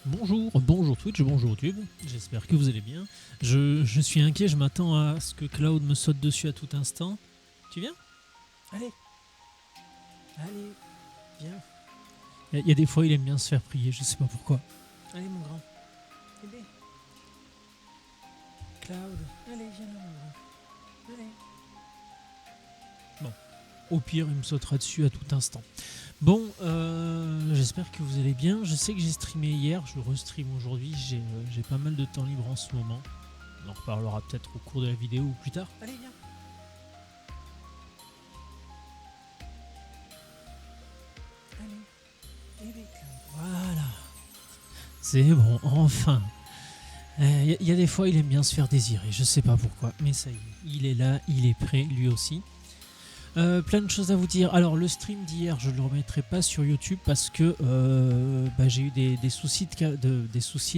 Bonjour Twitch, bonjour YouTube, j'espère que vous allez bien. Je suis inquiet, je m'attends à ce que Cloud me saute dessus à tout instant. Tu viens? Allez, allez, viens. Il y a des fois il aime bien se faire prier, je sais pas pourquoi. Allez mon grand, bébé. Cloud, allez viens là mon grand, allez. Bon, au pire il me sautera dessus à tout instant. Bon, j'espère que vous allez bien. Je sais que j'ai streamé hier, je restream aujourd'hui. J'ai pas mal de temps libre en ce moment. On en reparlera peut-être au cours de la vidéo ou plus tard. Allez, viens. Allez, voilà. C'est bon, enfin. Il y a des fois, il aime bien se faire désirer. Je sais pas pourquoi, mais ça y est, il est là, il est prêt, lui aussi. Plein de choses à vous dire. Alors le stream d'hier, je ne le remettrai pas sur YouTube parce que j'ai eu des soucis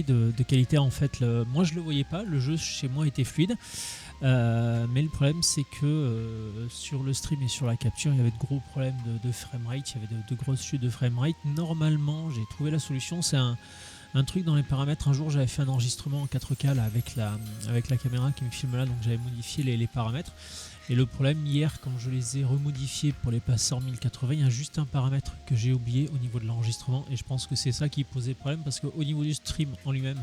de qualité en fait. Moi je le voyais pas, le jeu chez moi était fluide. Mais le problème c'est que sur le stream et sur la capture, il y avait de gros problèmes de framerate, il y avait de grosses chutes de framerate. Normalement, j'ai trouvé la solution, c'est un truc dans les paramètres. Un jour j'avais fait un enregistrement en 4K là, avec la caméra qui me filme là, donc j'avais modifié les paramètres. Et le problème hier, quand je les ai remodifiés pour les passer en 1080, il y a juste un paramètre que j'ai oublié au niveau de l'enregistrement, et je pense que c'est ça qui posait problème, parce qu'au niveau du stream en lui-même,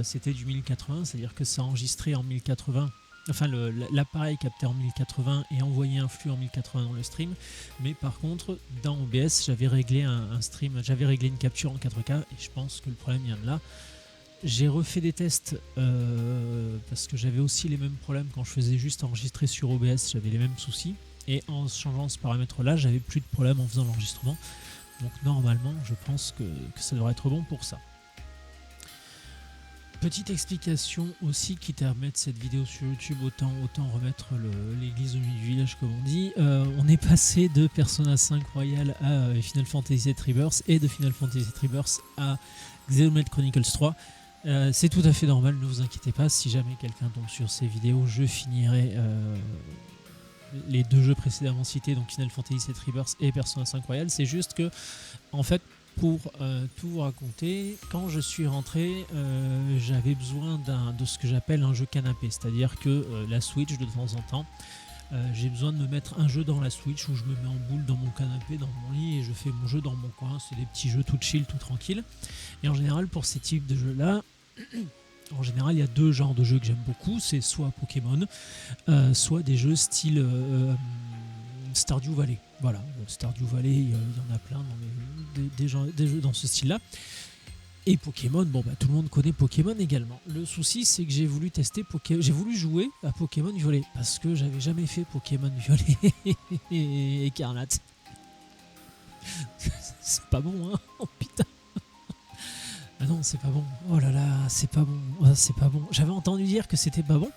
c'était du 1080, c'est-à-dire que ça enregistrait en 1080. Enfin, l'appareil captait en 1080 et envoyait un flux en 1080 dans le stream. Mais par contre, dans OBS, j'avais réglé un stream, j'avais réglé une capture en 4K, et je pense que le problème vient de là. J'ai refait des tests parce que j'avais aussi les mêmes problèmes quand je faisais juste enregistrer sur OBS, j'avais les mêmes soucis. Et en changeant ce paramètre-là, j'avais plus de problème en faisant l'enregistrement. Donc normalement, je pense que ça devrait être bon pour ça. Petite explication aussi qui te remettre cette vidéo sur YouTube, autant remettre l'église au milieu du village comme on dit. On est passé de Persona 5 Royal à Final Fantasy VII Rebirth et de Final Fantasy VII Rebirth à Xenoblade Chronicles 3. C'est tout à fait normal, ne vous inquiétez pas, si jamais quelqu'un tombe sur ces vidéos, je finirai les deux jeux précédemment cités, donc Final Fantasy VII Rebirth et Persona 5 Royal. C'est juste que, en fait, pour tout vous raconter, quand je suis rentré, j'avais besoin de ce que j'appelle un jeu canapé, c'est-à-dire que la Switch, de temps en temps, j'ai besoin de me mettre un jeu dans la Switch où je me mets en boule dans mon canapé, dans mon lit, et je fais mon jeu dans mon coin. C'est des petits jeux tout chill, tout tranquille. Et en général, pour ces types de jeux-là, en général, il y a deux genres de jeux que j'aime beaucoup. C'est soit Pokémon, soit des jeux style Stardew Valley. Voilà, Stardew Valley, il y en a plein dans des jeux dans ce style-là. Et Pokémon, bon bah tout le monde connaît Pokémon également. Le souci c'est que j'ai voulu tester j'ai voulu jouer à Pokémon Violet parce que j'avais jamais fait Pokémon Violet et Écarlate. C'est pas bon hein. Oh putain. Ah non, c'est pas bon. Oh là là, c'est pas bon. Oh, c'est pas bon. J'avais entendu dire que c'était pas bon,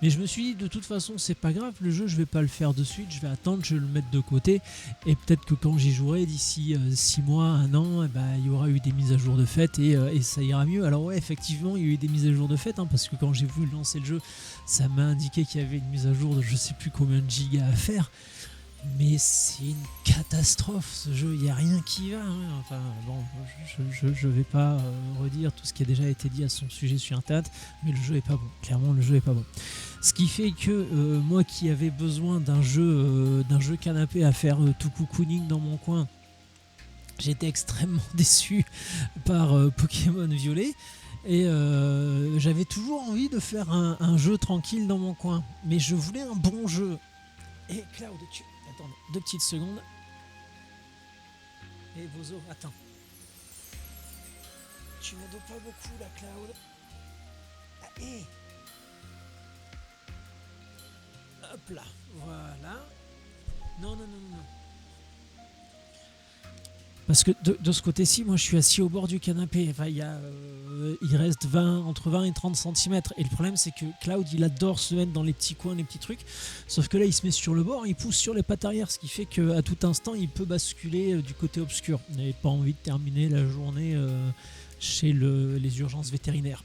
mais je me suis dit de toute façon c'est pas grave, le jeu je vais pas le faire de suite, je vais attendre, je vais le mettre de côté, et peut-être que quand j'y jouerai d'ici 6 mois, 1 an, il y aura eu des mises à jour de fait et ça ira mieux. Alors ouais, effectivement, il y a eu des mises à jour de fait, hein, parce que quand j'ai voulu lancer le jeu, ça m'a indiqué qu'il y avait une mise à jour de je sais plus combien de gigas à faire. Mais c'est une catastrophe ce jeu, il n'y a rien qui va. Hein. Enfin bon, je vais pas redire tout ce qui a déjà été dit à son sujet sur internet, mais le jeu est pas bon. Clairement, le jeu est pas bon. Ce qui fait que moi qui avais besoin d'un jeu canapé à faire tout cocooning dans mon coin, j'étais extrêmement déçu par Pokémon Violet. Et j'avais toujours envie de faire un jeu tranquille dans mon coin, mais je voulais un bon jeu. Et Cloud, attends, 2 petites secondes. Et Bozo, attends. Tu m'aides pas beaucoup là, Cloud. Ah, et hop là, voilà. Non. Parce que de ce côté-ci, moi je suis assis au bord du canapé. Enfin, il reste entre 20 et 30 cm. Et le problème, c'est que Cloud, il adore se mettre dans les petits coins, les petits trucs. Sauf que là, il se met sur le bord, il pousse sur les pattes arrière. Ce qui fait qu'à tout instant, il peut basculer du côté obscur. Il n'avait pas envie de terminer la journée chez les urgences vétérinaires.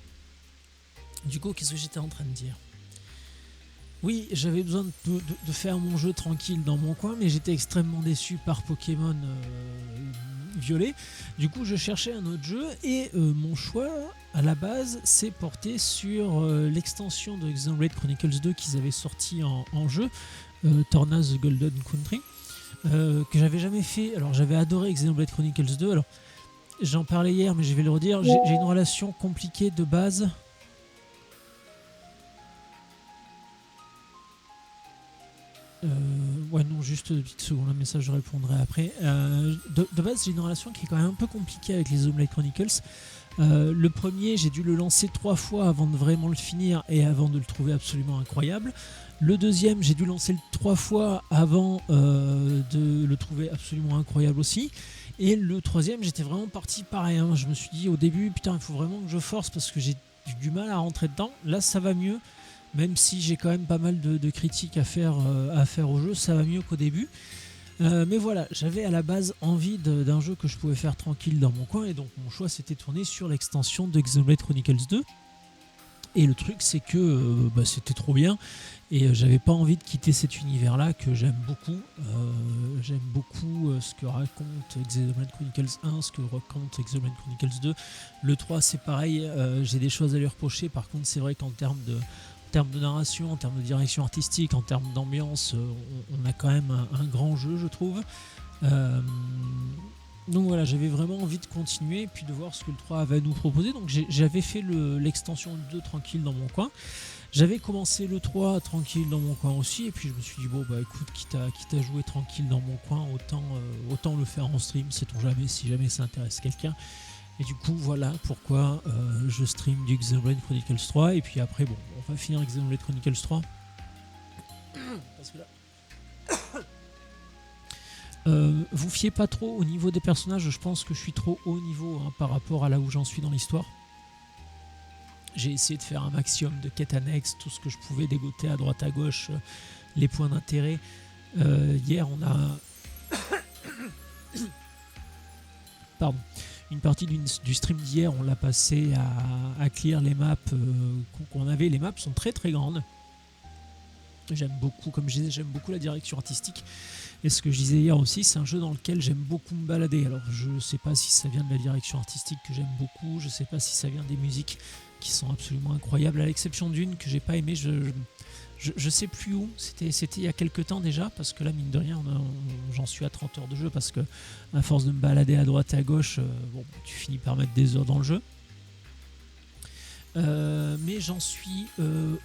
Du coup, qu'est-ce que j'étais en train de dire ? Oui, j'avais besoin de faire mon jeu tranquille dans mon coin, mais j'étais extrêmement déçu par Pokémon Violet. Du coup, je cherchais un autre jeu et mon choix, à la base, s'est porté sur l'extension de Xenoblade Chronicles 2 qu'ils avaient sorti en jeu, Torna's Golden Country, que j'avais jamais fait. Alors, j'avais adoré Xenoblade Chronicles 2. Alors, j'en parlais hier, mais je vais le redire. J'ai une relation compliquée de base. Ouais, non, juste une petite seconde, mais ça je répondrai après. De base, j'ai une relation qui est quand même un peu compliquée avec les Xenoblade Chronicles. Le premier, j'ai dû le lancer 3 fois avant de vraiment le finir et avant de le trouver absolument incroyable. Le deuxième, j'ai dû lancer le 3 fois avant de le trouver absolument incroyable aussi. Et le troisième, j'étais vraiment parti pareil. Hein. Je me suis dit au début, putain, il faut vraiment que je force parce que j'ai du mal à rentrer dedans. Là, ça va mieux. Même si j'ai quand même pas mal de critiques à faire au jeu, ça va mieux qu'au début. Mais voilà, j'avais à la base envie d'un jeu que je pouvais faire tranquille dans mon coin, et donc mon choix s'était tourné sur l'extension de Xenoblade Chronicles 2. Et le truc, c'est que c'était trop bien, et j'avais pas envie de quitter cet univers-là que j'aime beaucoup. J'aime beaucoup ce que raconte Xenoblade Chronicles 1, ce que raconte Xenoblade Chronicles 2. Le 3, c'est pareil, j'ai des choses à lui reprocher. Par contre, c'est vrai qu'en termes de narration, en termes de direction artistique, en termes d'ambiance, on a quand même un grand jeu, je trouve. Donc voilà, j'avais vraiment envie de continuer et puis de voir ce que le 3 avait à nous proposer. Donc j'avais fait l'extension 2 tranquille dans mon coin. J'avais commencé le 3 tranquille dans mon coin aussi, et puis je me suis dit bon bah écoute, quitte à jouer tranquille dans mon coin, autant le faire en stream, sait-on jamais, si jamais ça intéresse quelqu'un. Et du coup, voilà pourquoi je stream du Xenoblade Chronicles 3. Et puis après, bon, on va finir Xenoblade Chronicles 3. Parce que là, vous fiez pas trop au niveau des personnages. Je pense que je suis trop haut niveau par rapport à là où j'en suis dans l'histoire. J'ai essayé de faire un maximum de quêtes annexes, tout ce que je pouvais dégoter à droite à gauche, les points d'intérêt. Hier, on a... Pardon. Une partie du stream d'hier, on l'a passé à clear les maps qu'on avait. Les maps sont très très grandes. J'aime beaucoup, comme je disais, j'aime beaucoup la direction artistique. Et ce que je disais hier aussi, c'est un jeu dans lequel j'aime beaucoup me balader. Alors je ne sais pas si ça vient de la direction artistique que j'aime beaucoup, je ne sais pas si ça vient des musiques qui sont absolument incroyables, à l'exception d'une que j'ai pas aimée. Je sais plus où, c'était il y a quelques temps déjà, parce que là mine de rien j'en suis à 30 heures de jeu, parce que à force de me balader à droite et à gauche, tu finis par mettre des heures dans le jeu. Mais j'en suis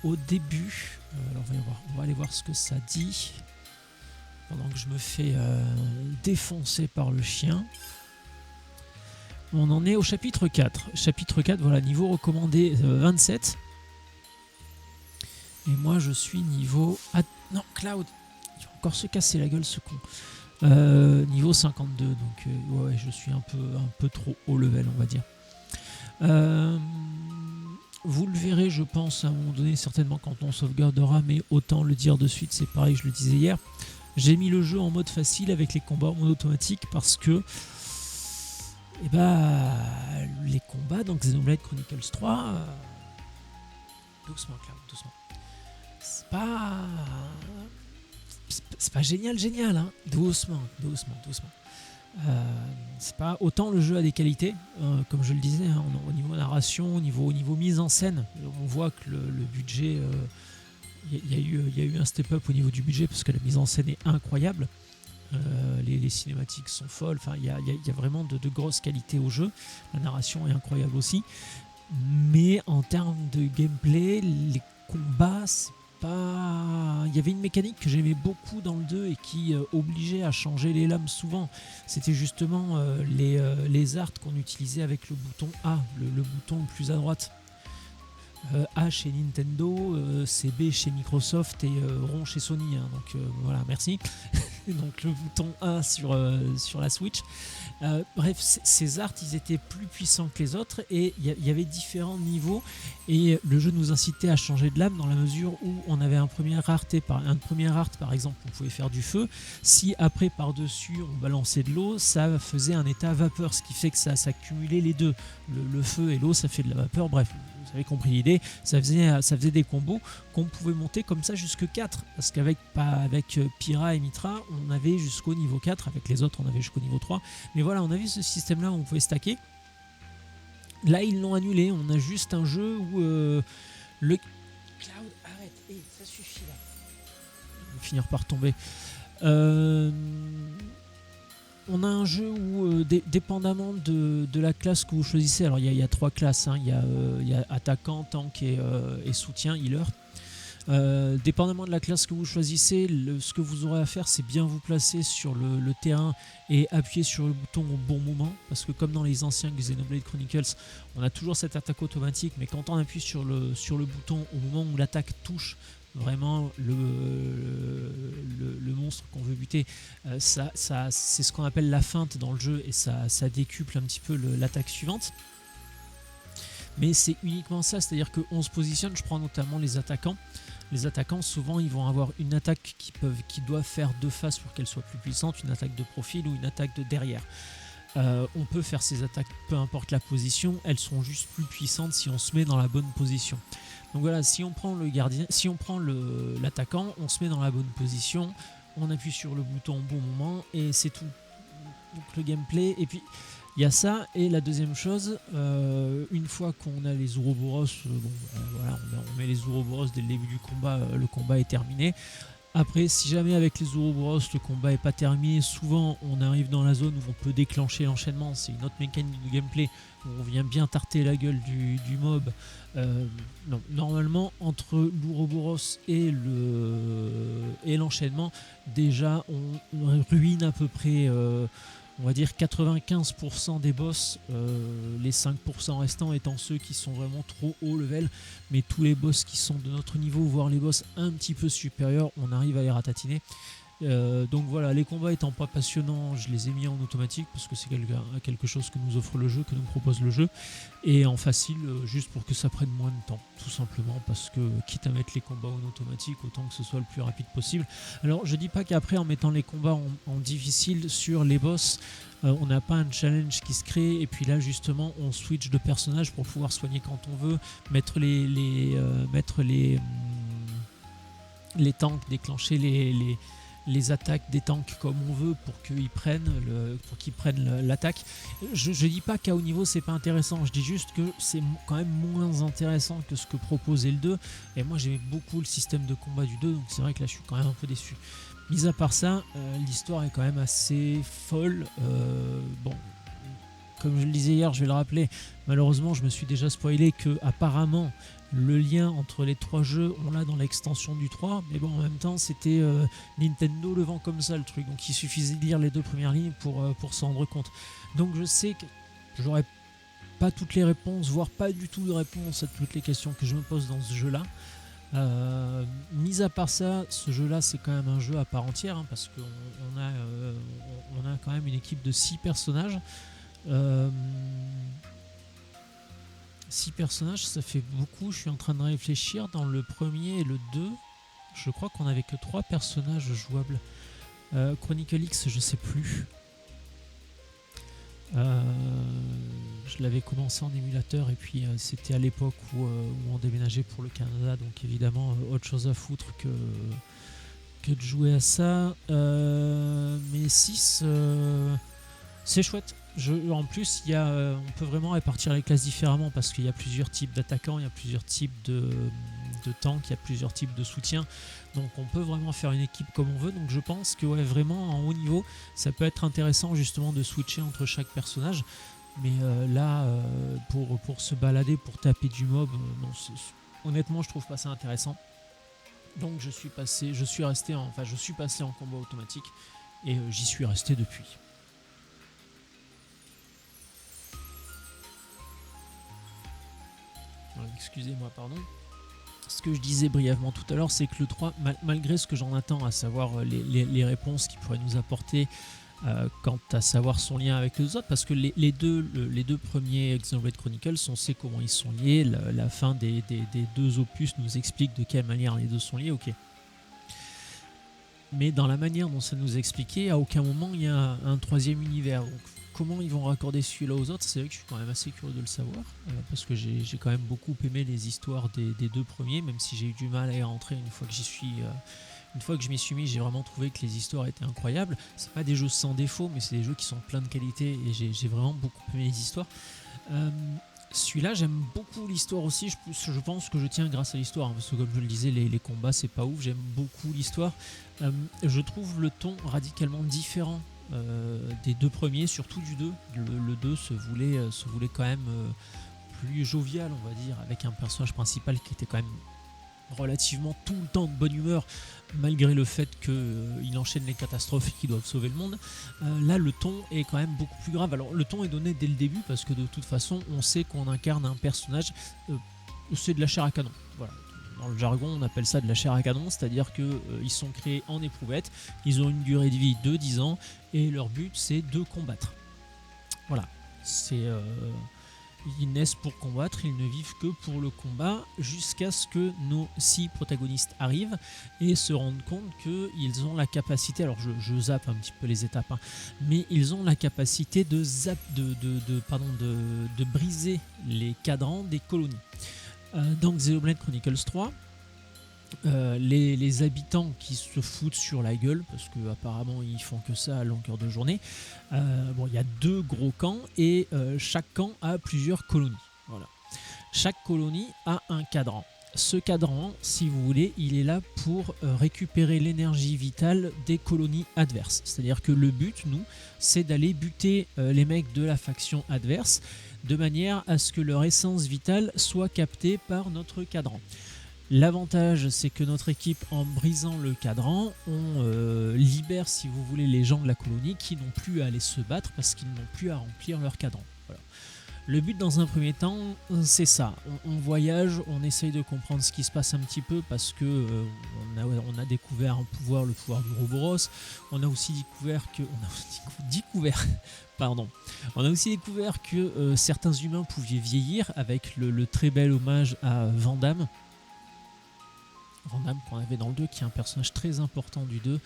au début. Alors on va aller voir ce que ça dit pendant que je me fais défoncer par le chien. On en est au chapitre 4. Chapitre 4, voilà, niveau recommandé 27. Et moi je suis niveau... non, Cloud, il va encore se casser la gueule ce con. Niveau 52, donc ouais, je suis un peu trop haut level, on va dire. Vous le verrez, je pense, à un moment donné, certainement quand on sauvegardera, mais autant le dire de suite, c'est pareil, je le disais hier. J'ai mis le jeu en mode facile avec les combats en mode automatique parce que les combats dans Xenoblade Chronicles 3, doucement Cloud, doucement. C'est pas génial, hein. Doucement. C'est pas autant le jeu a des qualités, comme je le disais, hein, au niveau narration, au niveau mise en scène, on voit que le budget, il y a eu un step up au niveau du budget parce que la mise en scène est incroyable. Les cinématiques sont folles, enfin il y a vraiment de grosses qualités au jeu. La narration est incroyable aussi, mais en termes de gameplay, les combats, c'est pas... Il y avait une mécanique que j'aimais beaucoup dans le 2 et qui obligeait à changer les lames souvent. C'était justement les arts qu'on utilisait avec le bouton A, le bouton le plus à droite. A chez Nintendo, c'est B chez Microsoft et rond chez Sony, hein, donc voilà, merci. Donc le bouton A sur la Switch. Bref, ces arts, ils étaient plus puissants que les autres et il y avait différents niveaux et le jeu nous incitait à changer de lame dans la mesure où on avait un premier art par exemple, on pouvait faire du feu. Si après par-dessus on balançait de l'eau, ça faisait un état vapeur, ce qui fait que ça cumulait les deux. Le feu et l'eau, ça fait de la vapeur, bref. vous avez compris l'idée, ça faisait des combos qu'on pouvait monter comme ça jusque 4. Parce qu'avec Pyra et Mitra, on avait jusqu'au niveau 4. Avec les autres, on avait jusqu'au niveau 3. Mais voilà, on avait ce système-là où on pouvait stacker. Là, ils l'ont annulé. On a juste un jeu où le... Cloud, arrête. Ça suffit là. On va finir par tomber. On a un jeu où, dépendamment de la classe que vous choisissez, alors il y a 3 classes, hein, il y a attaquant, tank et soutien, healer. Dépendamment de la classe que vous choisissez, ce que vous aurez à faire, c'est bien vous placer sur le terrain et appuyer sur le bouton au bon moment, parce que comme dans les anciens Xenoblade Chronicles, on a toujours cette attaque automatique, mais quand on appuie sur le bouton au moment où l'attaque touche vraiment le monstre qu'on veut buter, c'est ce qu'on appelle la feinte dans le jeu, et ça décuple un petit peu l'attaque suivante. Mais c'est uniquement ça, c'est-à-dire qu'on se positionne, je prends notamment les attaquants. Les attaquants, souvent, ils vont avoir une attaque qui doivent faire de face pour qu'elle soit plus puissante, une attaque de profil ou une attaque de derrière. On peut faire ces attaques, peu importe la position, elles sont juste plus puissantes si on se met dans la bonne position. Donc voilà, si on prend le gardien, si on prend l'attaquant, on se met dans la bonne position, on appuie sur le bouton au bon moment et c'est tout. Donc le gameplay, et puis il y a ça, et la deuxième chose, une fois qu'on a les Ouroboros, voilà, on met les Ouroboros dès le début du combat, le combat est terminé. Après, si jamais avec les Ouroboros le combat n'est pas terminé, souvent on arrive dans la zone où on peut déclencher l'enchaînement. C'est une autre mécanique de gameplay où on vient bien tarter la gueule du mob. Non, normalement, entre l'Ouroboros et l'enchaînement, déjà on ruine à peu près, on va dire 95% des boss, les 5% restants étant ceux qui sont vraiment trop haut level, mais tous les boss qui sont de notre niveau, voire les boss un petit peu supérieurs, on arrive à les ratatiner. Donc voilà, les combats étant pas passionnants, je les ai mis en automatique parce que c'est quelque chose que nous offre le jeu, que nous propose le jeu, et en facile, juste pour que ça prenne moins de temps, tout simplement, parce que quitte à mettre les combats en automatique, autant que ce soit le plus rapide possible. Alors je dis pas qu'après, en mettant les combats en difficile sur les boss, on n'a pas un challenge qui se crée, et puis là justement on switch de personnage pour pouvoir soigner quand on veut, mettre les tanks, déclencher les attaques des tanks comme on veut pour qu'ils prennent l'attaque. Je dis pas qu'à haut niveau c'est pas intéressant, je dis juste que c'est quand même moins intéressant que ce que proposait le 2, et moi j'aimais beaucoup le système de combat du 2, donc c'est vrai que là je suis quand même un peu déçu. Mis à part ça, l'histoire est quand même assez folle. Bon, comme je le disais hier, je vais le rappeler, malheureusement je me suis déjà spoilé que apparemment le lien entre les 3 jeux, on l'a dans l'extension du 3, mais bon, en même temps c'était Nintendo le vend comme ça le truc, donc il suffisait de lire les 2 premières lignes pour s'en rendre compte. Donc je sais que j'aurais pas toutes les réponses, voire pas du tout de réponse à toutes les questions que je me pose dans ce jeu là. Mis à part ça, ce jeu là c'est quand même un jeu à part entière, hein, parce qu'on a quand même une équipe de 6 personnages. 6 personnages, ça fait beaucoup. Je suis en train de réfléchir. Dans le premier et le 2, je crois qu'on avait que 3 personnages jouables. Chronicle X, je sais plus. Je l'avais commencé en émulateur, et puis c'était à l'époque où on déménageait pour le Canada, donc évidemment autre chose à foutre que de jouer à ça. Mais 6, c'est chouette. En plus, on peut vraiment répartir les classes différemment, parce qu'il y a plusieurs types d'attaquants, il y a plusieurs types de tanks, il y a plusieurs types de soutiens. Donc on peut vraiment faire une équipe comme on veut. Donc je pense que vraiment en haut niveau, ça peut être intéressant justement de switcher entre chaque personnage. Mais là, pour se balader, pour taper du mob, non, honnêtement, je trouve pas ça intéressant. Donc je suis passé en combat automatique, et j'y suis resté depuis. Excusez-moi, pardon. Ce que je disais brièvement tout à l'heure, c'est que le 3, malgré ce que j'en attends, à savoir les réponses qu'il pourrait nous apporter quant à savoir son lien avec les autres, parce que les deux premiers Xenoblade Chronicles, on sait comment ils sont liés, la fin des 2 opus nous explique de quelle manière les deux sont liés, ok. Mais dans la manière dont ça nous expliquait, à aucun moment il y a un 3e univers. Donc comment ils vont raccorder celui-là aux autres, c'est vrai que je suis quand même assez curieux de le savoir, parce que j'ai quand même beaucoup aimé les histoires des deux premiers, même si j'ai eu du mal à y rentrer une fois que une fois que je m'y suis mis, j'ai vraiment trouvé que les histoires étaient incroyables. C'est pas des jeux sans défaut, mais c'est des jeux qui sont pleins de qualité et j'ai vraiment beaucoup aimé les histoires. Celui-là, j'aime beaucoup l'histoire aussi. Je pense que je tiens grâce à l'histoire, parce que comme je le disais, les combats c'est pas ouf. J'aime beaucoup l'histoire. Je trouve le ton radicalement différent des deux premiers, surtout du 2. Le 2 se voulait quand même plus jovial, on va dire, avec un personnage principal qui était quand même relativement tout le temps de bonne humeur, malgré le fait qu'il enchaîne les catastrophes et qu'il doit sauver le monde. Là, le ton est quand même beaucoup plus grave. Alors, le ton est donné dès le début, parce que de toute façon, on sait qu'on incarne un personnage, c'est de la chair à canon. Voilà. Dans le jargon, on appelle ça de la chair à canon, c'est-à-dire qu'ils sont créés en éprouvette, ils ont une durée de vie de 10 ans, et leur but, c'est de combattre. Voilà. Ils naissent pour combattre, ils ne vivent que pour le combat, jusqu'à ce que nos 6 protagonistes arrivent et se rendent compte qu'ils ont la capacité, alors je zappe un petit peu les étapes, hein, mais ils ont la capacité de briser les cadrans des colonies. Dans Xenoblade Chronicles 3, les habitants qui se foutent sur la gueule, parce qu'apparemment ils font que ça à longueur de journée, il y a 2 gros camps et chaque camp a plusieurs colonies. Voilà. Chaque colonie a un cadran. Ce cadran, si vous voulez, il est là pour récupérer l'énergie vitale des colonies adverses. C'est-à-dire que le but, nous, c'est d'aller buter les mecs de la faction adverse de manière à ce que leur essence vitale soit captée par notre cadran. L'avantage, c'est que notre équipe, en brisant le cadran, on libère, si vous voulez, les gens de la colonie qui n'ont plus à aller se battre parce qu'ils n'ont plus à remplir leur cadran. Voilà. Le but, dans un premier temps, c'est ça. On voyage, on essaye de comprendre ce qui se passe un petit peu, parce que on a découvert le pouvoir du Ouroboros. On a aussi découvert que certains humains pouvaient vieillir, avec le très bel hommage à Van Damme qu'on avait dans le 2, qui est un personnage très important du 2.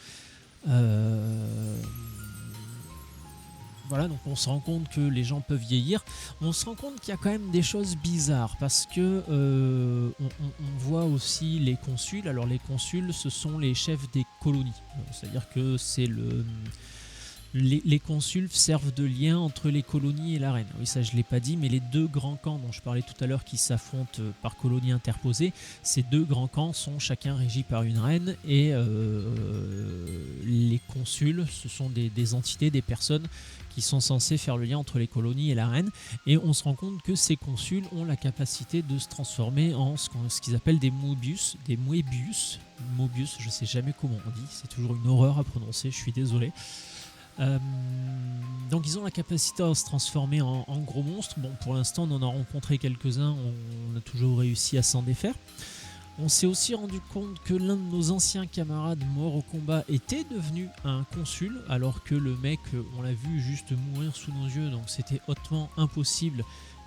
Voilà, donc on se rend compte que les gens peuvent vieillir. On se rend compte qu'il y a quand même des choses bizarres, parce que on voit aussi les consuls. Alors les consuls, ce sont les chefs des colonies. C'est-à-dire que les consuls servent de lien entre les colonies et la reine. Oui, ça je ne l'ai pas dit, mais les 2 grands camps dont je parlais tout à l'heure, qui s'affrontent par colonies interposées, ces 2 grands camps sont chacun régis par une reine, et les consuls, ce sont des entités, des personnes qui sont censées faire le lien entre les colonies et la reine, et on se rend compte que ces consuls ont la capacité de se transformer en ce qu'ils appellent des Moebius, Moebius, je ne sais jamais comment on dit, c'est toujours une horreur à prononcer, je suis désolé. Donc ils ont la capacité à se transformer en gros monstres. Bon, pour l'instant on en a rencontré quelques-uns, on a toujours réussi à s'en défaire. On s'est aussi rendu compte que l'un de nos anciens camarades morts au combat était devenu un consul, alors que le mec, on l'a vu juste mourir sous nos yeux, donc c'était hautement impossible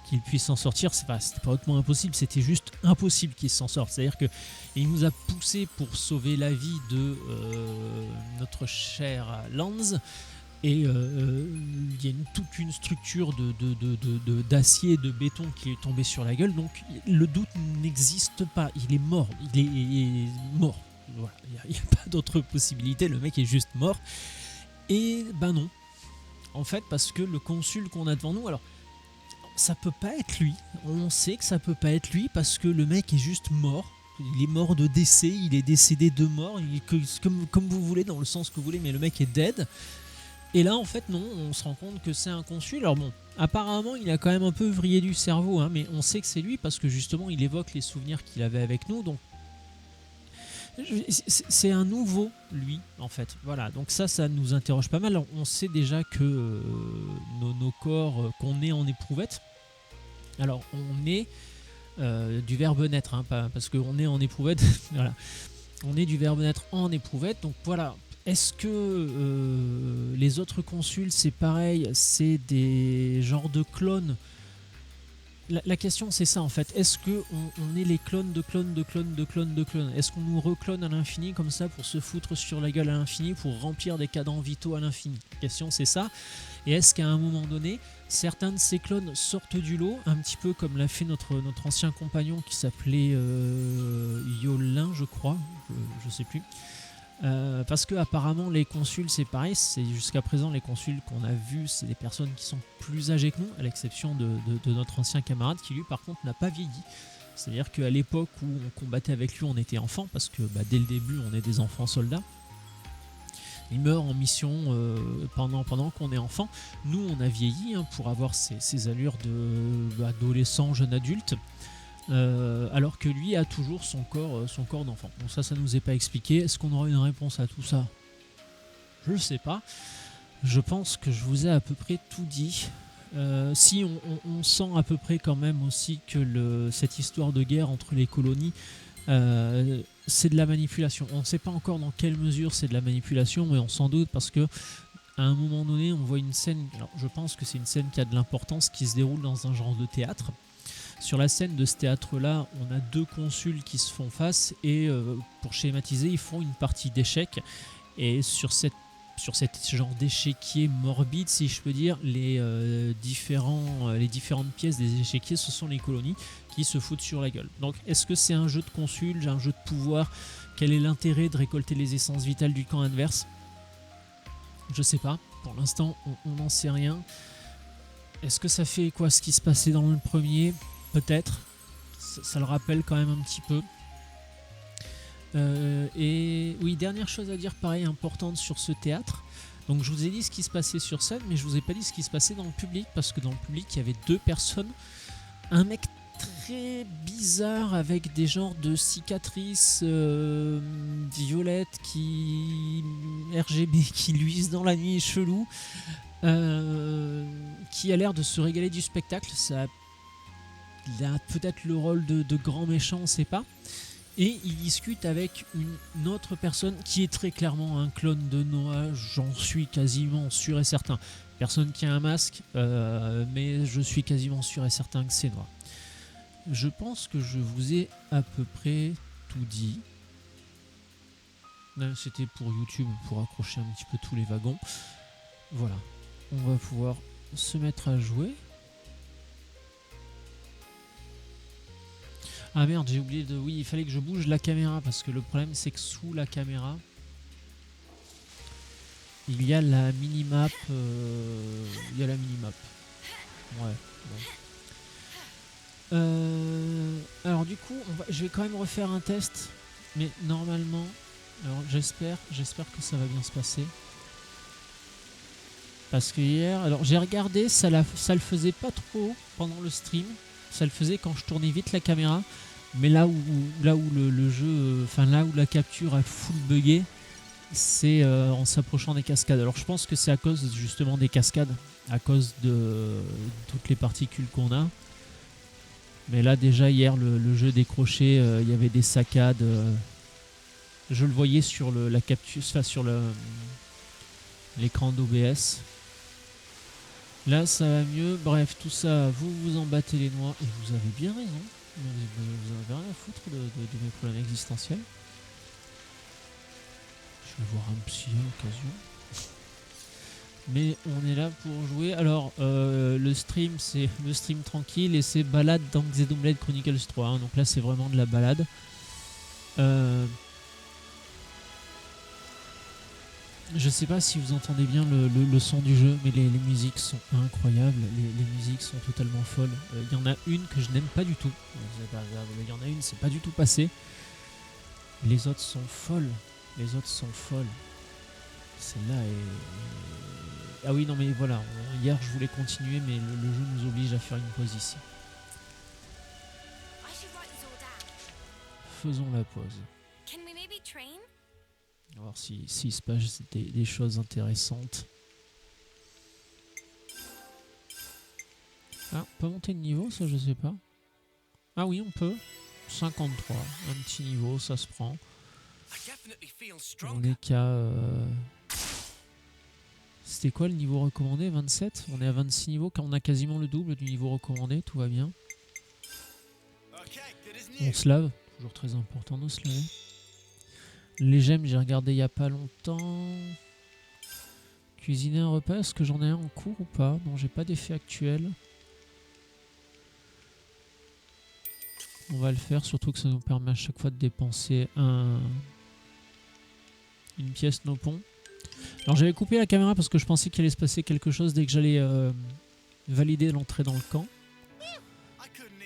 qu'il puisse s'en sortir. C'était pas hautement impossible, c'était juste impossible qu'il s'en sorte. C'est-à-dire qu'il nous a poussé pour sauver la vie de notre cher Lanz. Et il y a toute une structure d'acier et de béton qui est tombée sur la gueule, donc le doute n'existe pas, il est mort, mort. Voilà, il n'y a pas d'autre possibilité, le mec est juste mort. Et ben non, en fait, parce que le consul qu'on a devant nous, alors ça peut pas être lui, on sait que ça peut pas être lui, parce que le mec est juste mort. Il est mort de décès, il est décédé de mort, comme vous voulez, dans le sens que vous voulez, mais le mec est dead. Et là, en fait, non, on se rend compte que c'est un consul. Alors bon, apparemment, il a quand même un peu vrillé du cerveau, hein, mais on sait que c'est lui parce que justement, il évoque les souvenirs qu'il avait avec nous. Donc, c'est un nouveau, lui, en fait. Voilà, donc ça nous interroge pas mal. On sait déjà que nos corps, qu'on est en éprouvette. Alors, on est du verbe naître, hein, parce qu'on est en éprouvette. Voilà. On est du verbe naître en éprouvette. Donc voilà. Est-ce que les autres consuls, c'est pareil, c'est des genres de clones? La question, c'est ça en fait. Est-ce qu'on est les clones de clones de clones de clones de clones? Est-ce qu'on nous reclone à l'infini comme ça pour se foutre sur la gueule à l'infini, pour remplir des cadrans vitaux à l'infini? La question, c'est ça. Et est-ce qu'à un moment donné, certains de ces clones sortent du lot, un petit peu comme l'a fait notre ancien compagnon qui s'appelait Yolin, je crois, je sais plus. Parce que apparemment les consuls c'est pareil, c'est jusqu'à présent les consuls qu'on a vus, c'est des personnes qui sont plus âgées que nous, à l'exception de notre ancien camarade qui lui par contre n'a pas vieilli. C'est-à-dire qu'à l'époque où on combattait avec lui, on était enfant, parce que dès le début on est des enfants soldats. Il meurt en mission pendant qu'on est enfant. Nous on a vieilli pour avoir ces allures d'adolescent, jeune adulte. Alors que lui a toujours son corps d'enfant. Bon, ça nous est pas expliqué. Est-ce qu'on aura une réponse à tout ça? Je ne sais pas. Je pense que je vous ai à peu près tout dit. Si on sent à peu près quand même aussi que cette histoire de guerre entre les colonies, c'est de la manipulation. On ne sait pas encore dans quelle mesure c'est de la manipulation, mais on s'en doute parce que à un moment donné, on voit une scène. Alors, je pense que c'est une scène qui a de l'importance, qui se déroule dans un genre de théâtre. Sur la scène de ce théâtre-là, on a deux consuls qui se font face et pour schématiser, ils font une partie d'échecs. Et sur cette genre d'échiquier morbide, si je peux dire, les différentes pièces des échiquiers, ce sont les colonies qui se foutent sur la gueule. Donc, est-ce que c'est un jeu de consul, un jeu de pouvoir? Quel est l'intérêt de récolter les essences vitales du camp adverse? Je sais pas. Pour l'instant, on n'en sait rien. Est-ce que ça fait quoi ce qui se passait dans le premier? Peut-être, ça le rappelle quand même un petit peu. Et oui, dernière chose à dire, pareil, importante sur ce théâtre. Donc je vous ai dit ce qui se passait sur scène, mais je vous ai pas dit ce qui se passait dans le public, parce que dans le public, il y avait deux personnes. Un mec très bizarre avec des genres de cicatrices violettes RGB qui luisent dans la nuit, chelou, qui a l'air de se régaler du spectacle. Il a peut-être le rôle de grand méchant, on ne sait pas. Et il discute avec une autre personne qui est très clairement un clone de Noah, j'en suis quasiment sûr et certain. Personne qui a un masque, mais je suis quasiment sûr et certain que c'est Noah. Je pense que je vous ai à peu près tout dit. C'était pour YouTube, pour accrocher un petit peu tous les wagons. Voilà, on va pouvoir se mettre à jouer. Ah merde, j'ai oublié de... Oui, il fallait que je bouge la caméra, parce que le problème c'est que sous la caméra, il y a la minimap. Il y a la minimap. Ouais, bon. Alors du coup, je vais quand même refaire un test, mais normalement, alors j'espère que ça va bien se passer. Parce que hier, alors j'ai regardé, ça le faisait pas trop pendant le stream. Ça le faisait quand je tournais vite la caméra, mais là où le jeu, enfin là où la capture a full bugué, c'est en s'approchant des cascades. Alors je pense que c'est à cause justement des cascades, à cause de toutes les particules qu'on a. Mais là déjà hier le jeu décroché, il y avait des saccades. Je le voyais sur la capture, enfin sur l'écran d'OBS. Là ça va mieux, bref tout ça vous en battez les noix et vous avez bien raison, vous en avez rien à foutre de mes problèmes existentiels. Je vais voir un psy à l'occasion. Mais on est là pour jouer. Alors le stream c'est le stream tranquille et c'est balade dans Xenoblade Chronicles 3 hein. Donc là c'est vraiment de la balade. Je sais pas si vous entendez bien le son du jeu, mais les musiques sont incroyables, les musiques sont totalement folles. Il y en a une que je n'aime pas du tout. Il y en a une, c'est pas du tout passé. Les autres sont folles. Celle-là est... Ah oui, non mais voilà, hier je voulais continuer, mais le jeu nous oblige à faire une pause ici. Faisons la pause. On va voir s'il se passe des choses intéressantes. Ah, on peut monter de niveau, ça je sais pas. Ah oui, on peut. 53, un petit niveau, ça se prend. On est qu'à... C'était quoi le niveau recommandé? 27? On est à 26 niveaux, quand on a quasiment le double du niveau recommandé, tout va bien. On se lave, toujours très important de se laver. Les gemmes, j'ai regardé il n'y a pas longtemps. Cuisiner un repas, est-ce que j'en ai un en cours ou pas? Non, j'ai pas d'effet actuel. On va le faire, surtout que ça nous permet à chaque fois de dépenser une pièce no pont. Alors j'avais coupé la caméra parce que je pensais qu'il allait se passer quelque chose dès que j'allais valider l'entrée dans le camp.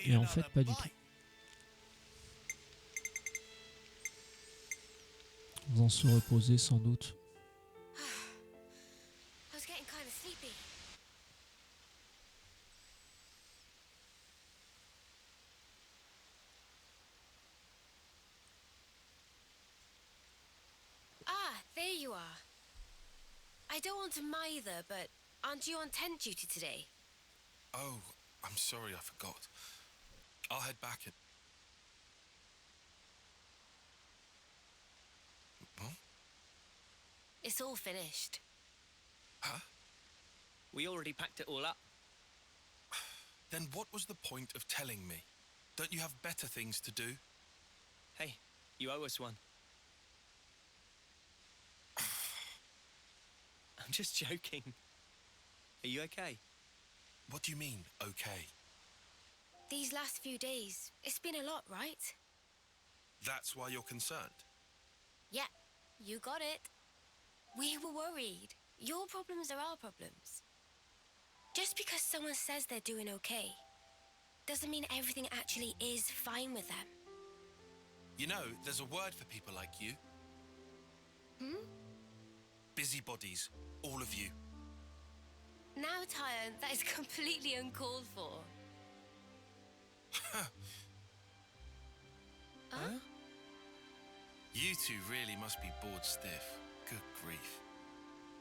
Et en fait, pas du tout. En faisant se reposer sans doute. Ah, there you are. I don't want to mither, but aren't you on tent duty today? Oh, I'm sorry, I forgot. I'll head back and... What? It's all finished. Huh? We already packed it all up. Then what was the point of telling me? Don't you have better things to do? Hey, you owe us one. I'm just joking. Are you okay? What do you mean, okay? These last few days, it's been a lot, right? That's why you're concerned? Yeah, you got it. We were worried. Your problems are our problems. Just because someone says they're doing okay, doesn't mean everything actually is fine with them. You know, there's a word for people like you. Busybodies, all of you. Now, Tyon, that is completely uncalled for. Huh? You two really must be bored stiff. Good grief.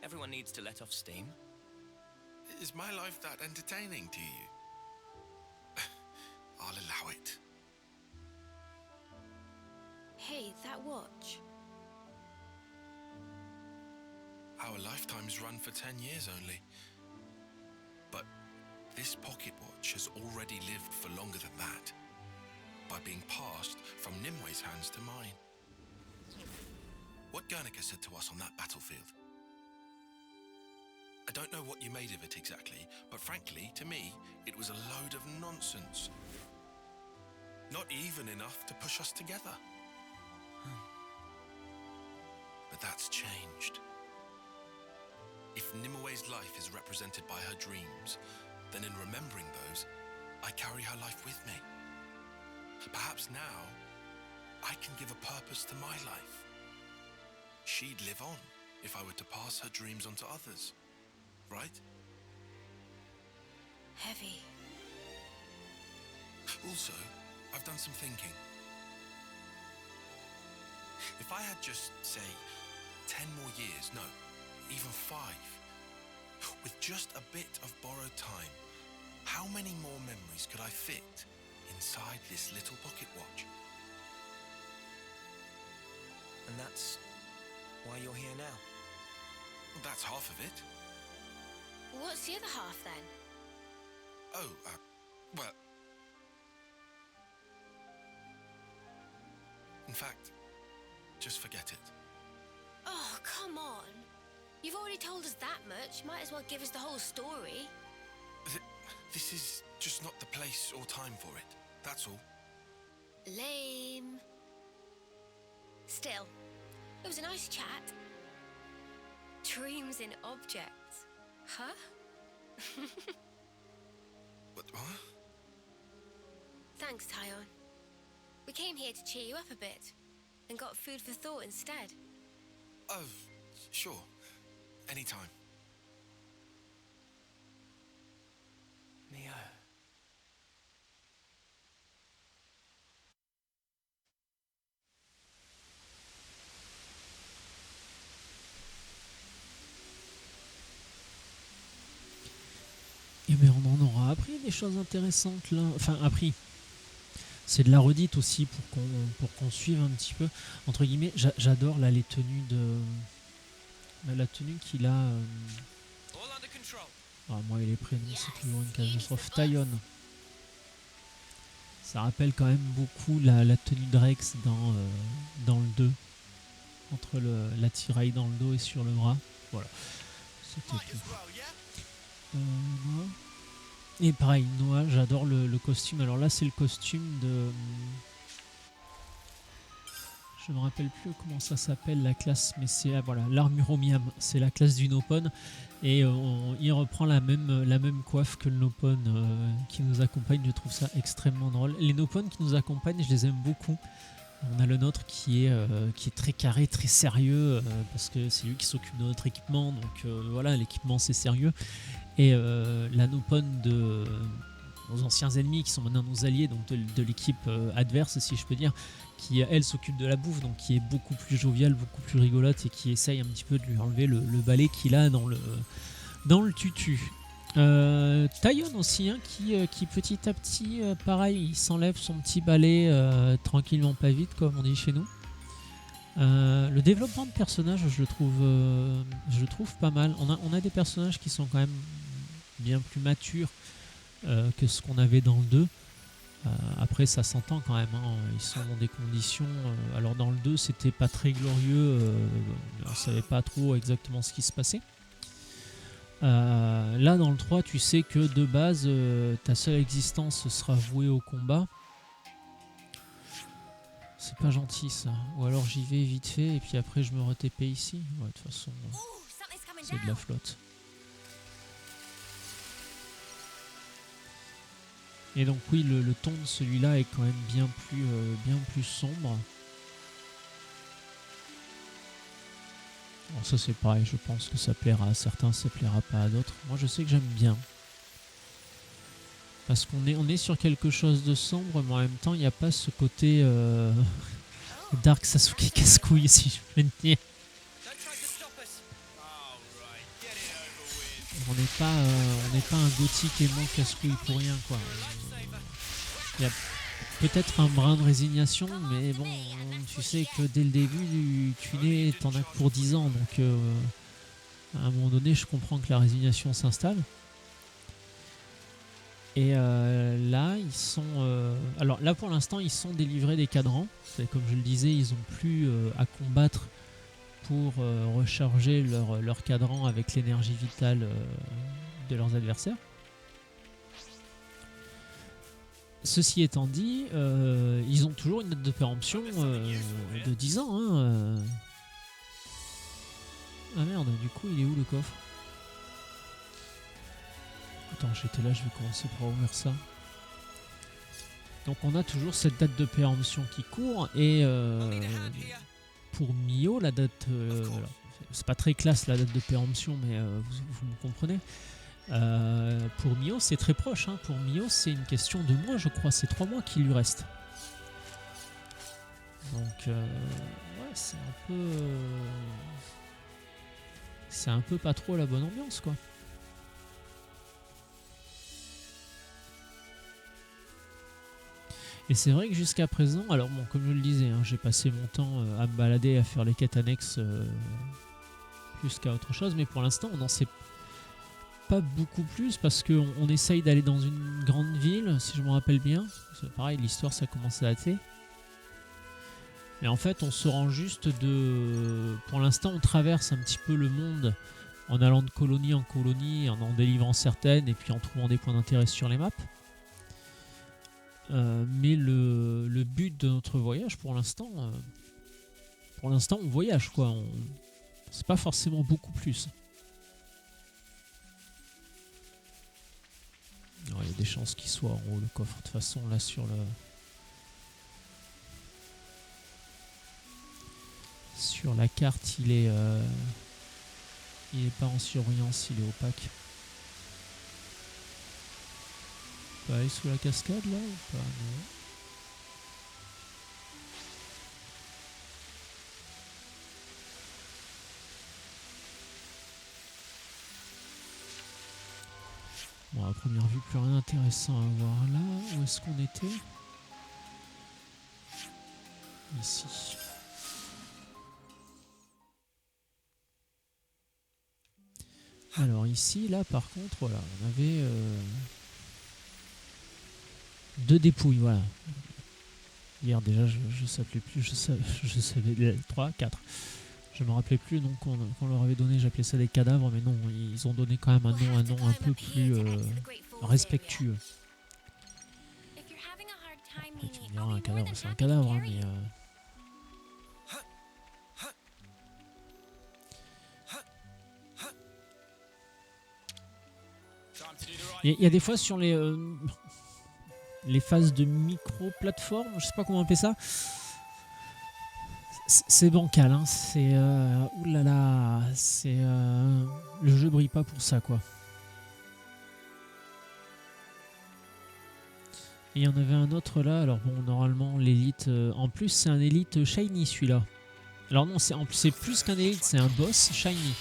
Everyone needs to let off steam. Is my life that entertaining to you? I'll allow it. Hey, that watch. Our lifetimes run for 10 years only. But this pocket watch has already lived for longer than that, by being passed from Nimwe's hands to mine. What Guernica said to us on that battlefield. I don't know what you made of it exactly, but frankly, to me, it was a load of nonsense. Not even enough to push us together. But that's changed. If Nimwe's life is represented by her dreams, then in remembering those, I carry her life with me. Perhaps now, I can give a purpose to my life. She'd live on if I were to pass her dreams on to others, right? Heavy. Also, I've done some thinking. If I had just, say, 10 more years, no, even 5, with just a bit of borrowed time, how many more memories could I fit inside this little pocket watch? And that's why you're here now. Well, that's half of it. What's the other half then? Oh, well... In fact, just forget it. Oh, come on. You've already told us that much. Might as well give us the whole story. This is just not the place or time for it. That's all. Lame. Still, it was a nice chat. Dreams in objects. Huh? What? Thanks, Tyon. We came here to cheer you up a bit, and got food for thought instead. Oh, sure. Anytime. Neo. Eh bien, on en aura appris des choses intéressantes là. Enfin, appris. C'est de la redite aussi pour qu'on suive un petit peu. Entre guillemets, j'adore là les tenues de... La tenue qu'il a... Ah, moi et les prénoms, c'est toujours une catastrophe. Tyon. Ça rappelle quand même beaucoup la tenue de Rex dans le 2. Entre l'attirail dans le dos et sur le bras. Voilà. C'était tout. Noah. Et pareil, Noah, j'adore le costume. Alors là, c'est le costume de... Je me rappelle plus comment ça s'appelle la classe, mais c'est voilà, l'Armuromiam, c'est la classe du Nopon et il reprend la même coiffe que le Nopon qui nous accompagne. Je trouve ça extrêmement drôle. Les Nopon qui nous accompagnent, je les aime beaucoup. On a le nôtre qui est très carré, très sérieux parce que c'est lui qui s'occupe de notre équipement, donc voilà, l'équipement c'est sérieux. Et la Nopon de nos anciens ennemis qui sont maintenant nos alliés, donc de l'équipe adverse si je peux dire, qui elle s'occupe de la bouffe, donc qui est beaucoup plus joviale, beaucoup plus rigolote et qui essaye un petit peu de lui enlever le balai qu'il a dans le tutu. Taillon aussi hein, qui petit à petit pareil il s'enlève son petit balai tranquillement pas vite comme on dit chez nous. Le développement de personnages je le trouve pas mal. On a des personnages qui sont quand même bien plus matures que ce qu'on avait dans le 2. Après ça s'entend quand même hein. Ils sont dans des conditions alors dans le 2 c'était pas très glorieux, on savait pas trop exactement ce qui se passait. Là dans le 3 tu sais que de base ta seule existence sera vouée au combat. C'est pas gentil ça. Ou alors j'y vais vite fait et puis après je me re-TP ici. Ouais, de toute façon c'est de la flotte. Et donc oui le ton de celui-là est quand même bien plus sombre. Alors ça c'est pareil, je pense que ça plaira à certains, ça plaira pas à d'autres. Moi je sais que j'aime bien. Parce qu'on est sur quelque chose de sombre, mais en même temps il n'y a pas ce côté Dark Sasuke casse-couille si je peux le dire. On n'est pas un gothique aimant casse-couille pour rien quoi. Il y a peut-être un brin de résignation, mais bon, tu sais que dès le début, tu nais, t'en as que pour 10 ans, donc à un moment donné, je comprends que la résignation s'installe. Et là, ils sont... alors là, pour l'instant, ils sont délivrés des cadrans. C'est, comme je le disais, ils n'ont plus à combattre pour recharger leur cadran avec l'énergie vitale de leurs adversaires. Ceci étant dit, ils ont toujours une date de péremption de 10 ans. Hein, Ah merde, du coup, il est où le coffre? Attends, j'étais là, je vais commencer par ouvrir ça. Donc on a toujours cette date de péremption qui court et pour Mio, la date... c'est pas très classe la date de péremption, mais vous me comprenez. Pour Mio c'est très proche hein. Pour Mio c'est une question de mois je crois, c'est 3 mois qu'il lui reste, donc ouais c'est un peu pas trop la bonne ambiance quoi. Et c'est vrai que jusqu'à présent, alors bon comme je le disais hein, j'ai passé mon temps à me balader, à faire les quêtes annexes plus qu'à autre chose, mais pour l'instant on n'en sait pas beaucoup plus parce qu'on essaye d'aller dans une grande ville, si je me rappelle bien. C'est pareil, l'histoire ça commence à dater. Mais en fait, on se rend juste de... Pour l'instant, on traverse un petit peu le monde en allant de colonie en colonie, en délivrant certaines et puis en trouvant des points d'intérêt sur les maps. Mais le but de notre voyage, pour l'instant, on voyage quoi. C'est pas forcément beaucoup plus. Alors, il y a des chances qu'il soit en haut le coffre. De toute façon, là sur la carte, il est pas en surbrillance, il est opaque. On peut aller sous la cascade là ou pas? Non. Bon, à première vue, plus rien d'intéressant à voir là. Où est-ce qu'on était? Ici. Alors ici, là par contre, voilà, on avait 2 dépouilles, voilà. Hier déjà, je savais plus, je savais 3, 4. Je me rappelais plus le nom qu'on leur avait donné, j'appelais ça des cadavres, mais non, ils ont donné quand même We'll un have to nom un climb peu up here plus to exit the Great Falls respectueux. area. If you're having a hard time Après tu me meeting, diras, I'll un be more cadavre than c'est un happy to cadavre, hein, carry mais... you. Il y a des fois sur les phases de micro-plateforme, je sais pas comment appeler ça, c'est bancal, hein, c'est... oulala, c'est... le jeu brille pas pour ça, quoi. Et il y en avait un autre là, alors bon, normalement l'élite... en plus c'est un élite shiny celui-là. Alors non, c'est plus qu'un élite, c'est un boss shiny.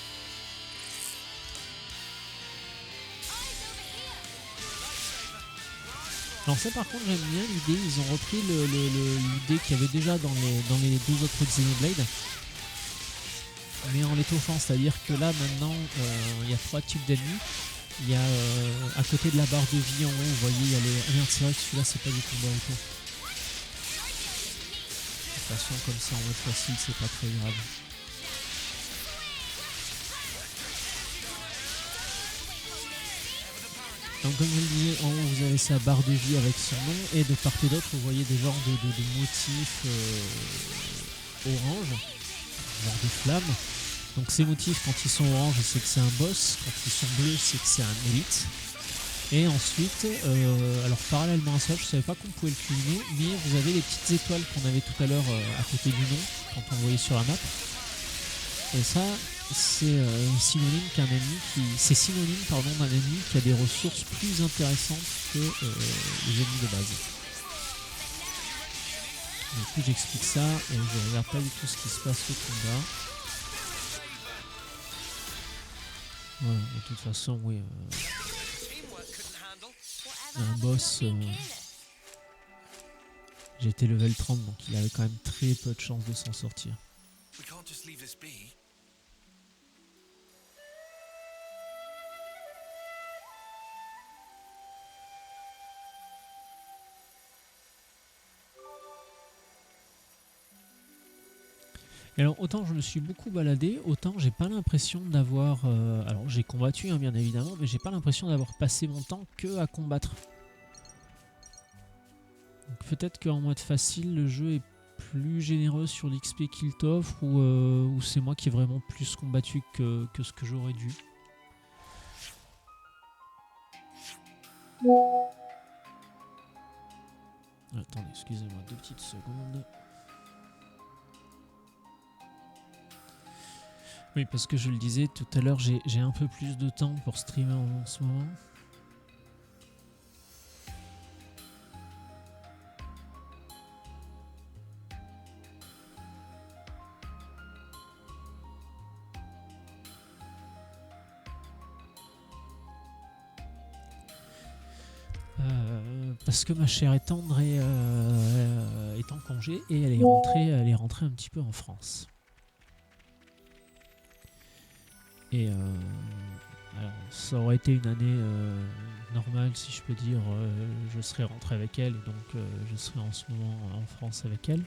Alors ça par contre j'aime bien l'idée, ils ont repris l'idée qu'il y avait déjà dans les deux autres Xenoblade, mais en l'étoffant, c'est-à-dire que là maintenant il y a 3 types d'ennemis. Il y a à côté de la barre de vie en haut, vous voyez, il y a les... Ah merde, c'est vrai que celui-là c'est pas du combat auto. De toute façon comme ça en mode facile c'est pas très grave. Donc comme je le disais, en haut vous avez sa barre de vie avec son nom et de part et d'autre vous voyez des genres de motifs orange, genre des flammes. Donc ces motifs quand ils sont orange c'est que c'est un boss, quand ils sont bleus c'est que c'est un élite. Et ensuite, alors parallèlement à ça, je savais pas qu'on pouvait le culminer, mais vous avez les petites étoiles qu'on avait tout à l'heure à côté du nom, quand on le voyait sur la map. Et ça, c'est synonyme d'un ennemi qui a des ressources plus intéressantes que les ennemis de base. Du coup j'explique ça et je regarde pas du tout ce qui se passe au combat. Voilà, de toute façon oui, un boss, j'étais level 30 donc il avait quand même très peu de chances de s'en sortir. We can't just leave this be. Et alors autant je me suis beaucoup baladé, autant j'ai pas l'impression d'avoir... alors j'ai combattu hein, bien évidemment, mais j'ai pas l'impression d'avoir passé mon temps que à combattre. Donc peut-être qu'en mode facile le jeu est plus généreux sur l'XP qu'il t'offre ou c'est moi qui ai vraiment plus combattu que ce que j'aurais dû. Attendez, excusez-moi 2 petites secondes. Oui, parce que je le disais tout à l'heure, j'ai un peu plus de temps pour streamer en ce moment. Parce que ma chère est tendre et est en congé et elle est rentrée un petit peu en France. Et alors, ça aurait été une année normale si je peux dire, je serais rentré avec elle et donc je serais en ce moment en France avec elle.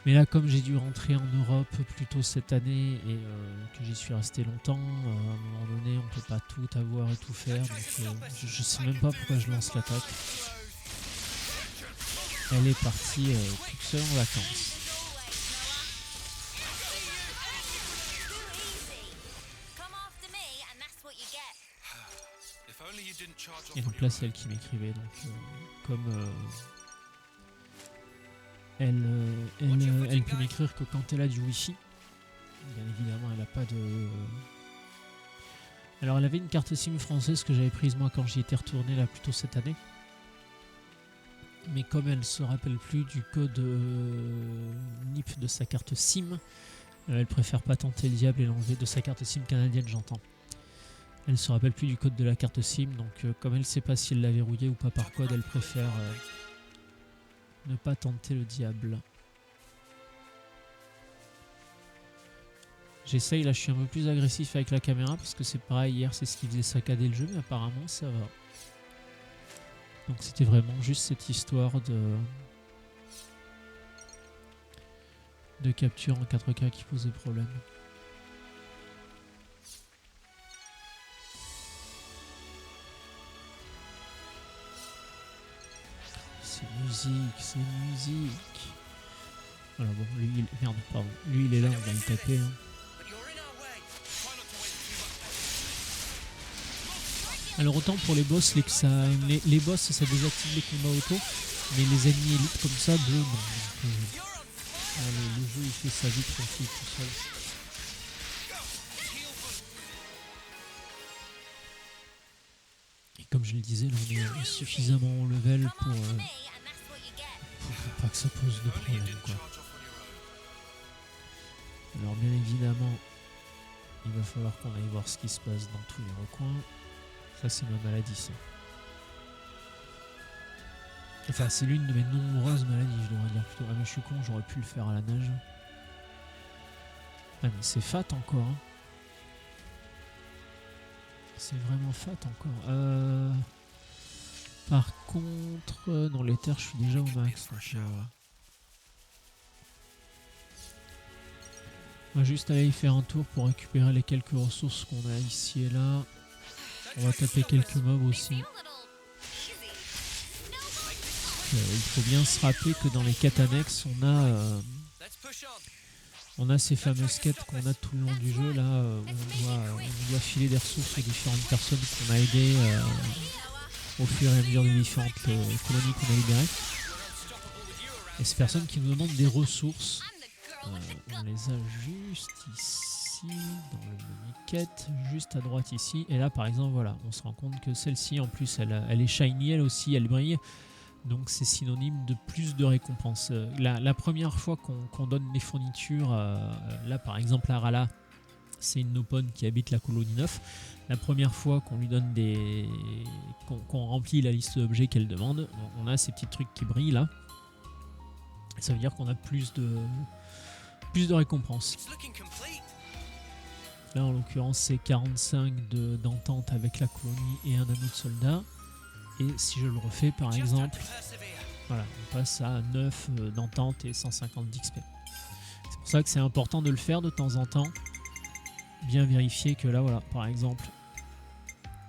Mais là comme j'ai dû rentrer en Europe plus tôt cette année et que j'y suis resté longtemps, à un moment donné on peut pas tout avoir et tout faire, donc je sais même pas pourquoi je lance l'attaque. Elle est partie toute seule en vacances. Et donc là c'est elle qui m'écrivait, donc comme elle peut m'écrire que quand elle a du wifi. Bien évidemment elle a pas de... Alors elle avait une carte SIM française que j'avais prise moi quand j'y étais retourné là plus tôt cette année. Mais comme elle se rappelle plus du code NIP de sa carte SIM, elle préfère pas tenter le diable et l'enlever de sa carte SIM canadienne, j'entends. Elle se rappelle plus du code de la carte SIM, donc comme elle sait pas si elle l'a verrouillé ou pas par code, elle préfère ne pas tenter le diable. J'essaye, là je suis un peu plus agressif avec la caméra parce que c'est pareil, hier c'est ce qui faisait saccader le jeu, mais apparemment ça va. Donc c'était vraiment juste cette histoire de capture en 4K qui posait problème. C'est musique, c'est musique. Voilà, bon, lui, merde, pardon. Lui, il est là, on va le taper. Hein. Alors autant pour les boss, les boss ça désactive les combats auto, mais les ennemis élites comme ça, bleu, non. Donc, le jeu il fait sa vie tranquille tout seul. Et comme je le disais, là on est suffisamment haut level pour pas que ça pose de problème, quoi. Alors bien évidemment, il va falloir qu'on aille voir ce qui se passe dans tous les recoins. Ça c'est ma maladie, ça. Enfin c'est l'une de mes nombreuses maladies, je devrais dire plutôt. Ah mais je suis con, j'aurais pu le faire à la nage. Ah mais c'est fat encore. Hein. C'est vraiment fat encore. Par contre, dans les terres je suis déjà au max. Donc, on va juste aller y faire un tour pour récupérer les quelques ressources qu'on a ici et là. On va taper quelques mobs aussi. Il faut bien se rappeler que dans les quêtes annexes, on a ces fameuses quêtes qu'on a tout le long du jeu, là, où on doit filer des ressources aux différentes personnes qu'on a aidées au fur et à mesure des différentes colonies qu'on a libérées. Et ces personnes qui nous demandent des ressources, on les a juste ici, dans le menu quête, juste à droite ici. Et là, par exemple, voilà, on se rend compte que celle-ci, en plus, elle est shiny, elle aussi, elle brille. Donc c'est synonyme de plus de récompenses. La première fois qu'on donne des fournitures, là par exemple à Rala, c'est une Nopone qui habite la colonie 9. La première fois qu'on lui donne qu'on remplit la liste d'objets qu'elle demande, on a ces petits trucs qui brillent là. Ça veut dire qu'on a plus de récompenses. Là en l'occurrence c'est 45 d'entente avec la colonie et un anneau de soldat. Et si je le refais par exemple, voilà, on passe à 9 d'entente et 150 d'XP. C'est pour ça que c'est important de le faire de temps en temps. Bien vérifier que là, voilà, par exemple,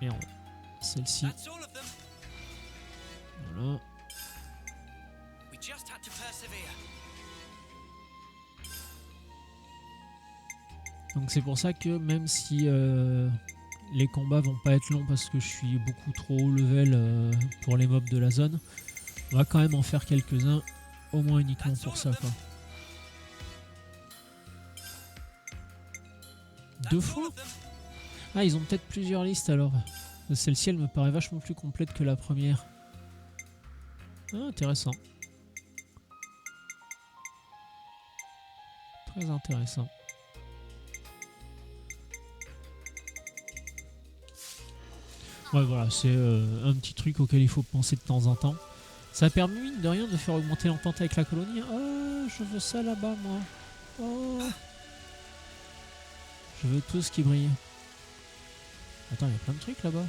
et celle-ci. Voilà. Donc c'est pour ça que même si les combats vont pas être longs parce que je suis beaucoup trop haut level pour les mobs de la zone, on va quand même en faire quelques-uns, au moins uniquement pour ça, quoi. 2 fois? Ah, ils ont peut-être plusieurs listes alors. Celle-ci elle me paraît vachement plus complète que la première. Ah, intéressant. Très intéressant. Ouais, voilà, c'est un petit truc auquel il faut penser de temps en temps. Ça a permis, mine de rien, de faire augmenter l'entente avec la colonie. Oh, je veux ça là-bas, moi. Oh. Je veux tout ce qui brille. Attends, il y a plein de trucs là-bas.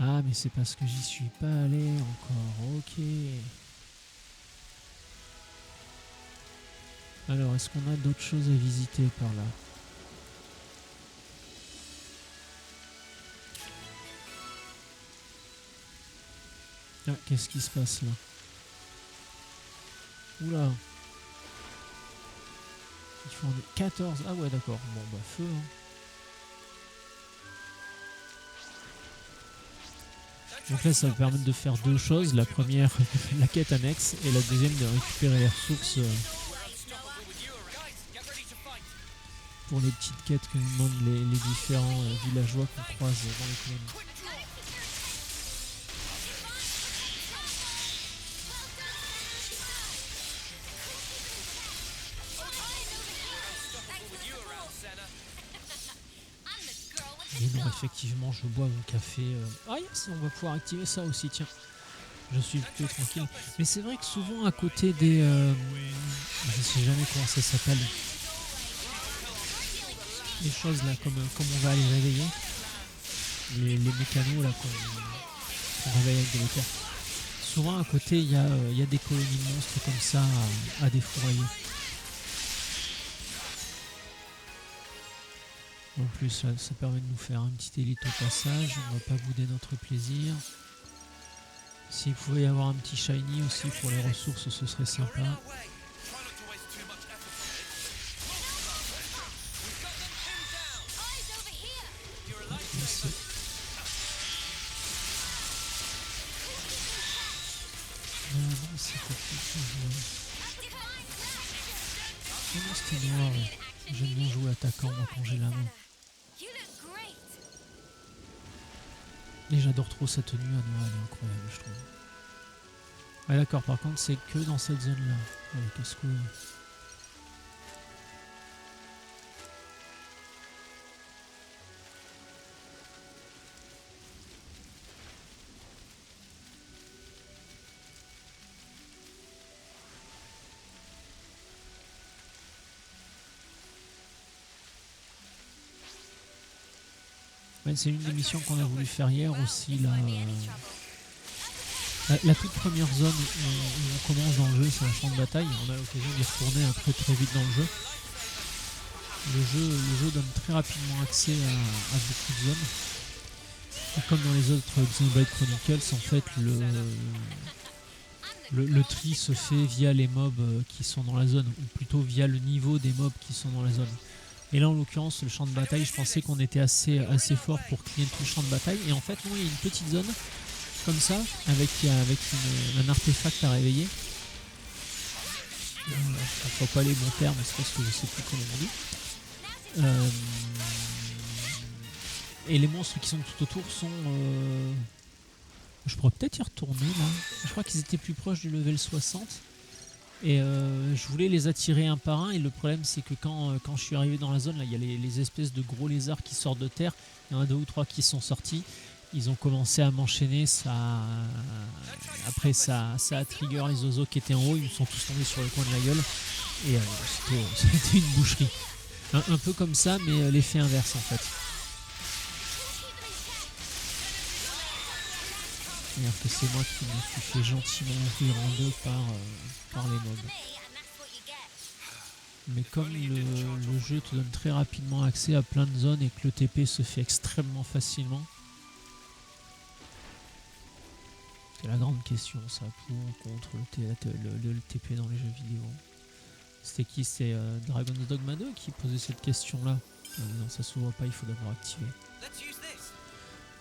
Ah, mais c'est parce que j'y suis pas allé encore. Ok. Alors, est-ce qu'on a d'autres choses à visiter par là? Ah, qu'est-ce qui se passe là? Oula. Il faut en 14. Ah ouais, d'accord. Bon, bah, feu. Hein. Donc là, ça va permettre de faire 2 choses. La première, la quête annexe, et la deuxième, de récupérer les ressources pour les petites quêtes que nous demandent les différents villageois qu'on croise dans les colonies. Et non, effectivement, je bois mon café. Ah yes, on va pouvoir activer ça aussi, tiens. Je suis plutôt tranquille. Mais c'est vrai que souvent, à côté des... je sais jamais comment ça s'appelle. Les choses là, comme on va les réveiller. Les mécanos là qu'on réveille avec de l'éther. Souvent à côté il y a des colonies de monstres comme ça à défourailler. En plus ça permet de nous faire une petite élite au passage, on va pas bouder notre plaisir. S'il pouvait y avoir un petit shiny aussi pour les ressources, ce serait sympa. Try not to waste too much effort. Eyes over here! Merci. Non, c'est pas tout. Non, c'était noir. Ouais. J'aime bien jouer attaquant moi quand j'ai la main. You look great! Et j'adore trop sa tenue à noir, elle est incroyable je trouve. Ah d'accord, par contre c'est que dans cette zone là. Ouais, casse-couille. Ouais, c'est une des missions qu'on a voulu faire hier aussi là. La toute première zone où on commence dans le jeu, c'est un champ de bataille. On a l'occasion d'y retourner très très vite dans le jeu. Le jeu donne très rapidement accès à beaucoup de zones. Et comme dans les autres Xenoblade Chronicles, en fait, le tri se fait via les mobs qui sont dans la zone, ou plutôt via le niveau des mobs qui sont dans la zone. Et là, en l'occurrence, le champ de bataille, je pensais qu'on était assez fort pour clean tout le champ de bataille. Et en fait, non, il y a une petite zone comme ça, avec un artefact à réveiller. Je ne crois pas les bons termes, c'est parce que je sais plus comment on dit. Et les monstres qui sont tout autour sont... Je pourrais peut-être y retourner là. Je crois qu'ils étaient plus proches du level 60. Et je voulais les attirer un par un. Et le problème c'est que quand je suis arrivé dans la zone, là il y a les espèces de gros lézards qui sortent de terre. Il y en a 2 ou 3 qui sont sortis. Ils ont commencé à m'enchaîner. Après ça a trigger les oiseaux qui étaient en haut. Ils me sont tous tombés sur le coin de la gueule. Et c'était une boucherie. Un peu comme ça, mais l'effet inverse en fait. C'est-à-dire que c'est moi qui me suis fait gentiment ouvrir en deux par les mobs. Mais comme le jeu te donne très rapidement accès à plein de zones et que le TP se fait extrêmement facilement, c'est la grande question ça, pour ou contre le TP dans les jeux vidéo. C'était qui? C'est Dragon's Dogma 2 qui posait cette question-là. Non, ça s'ouvre pas, il faut d'abord activer.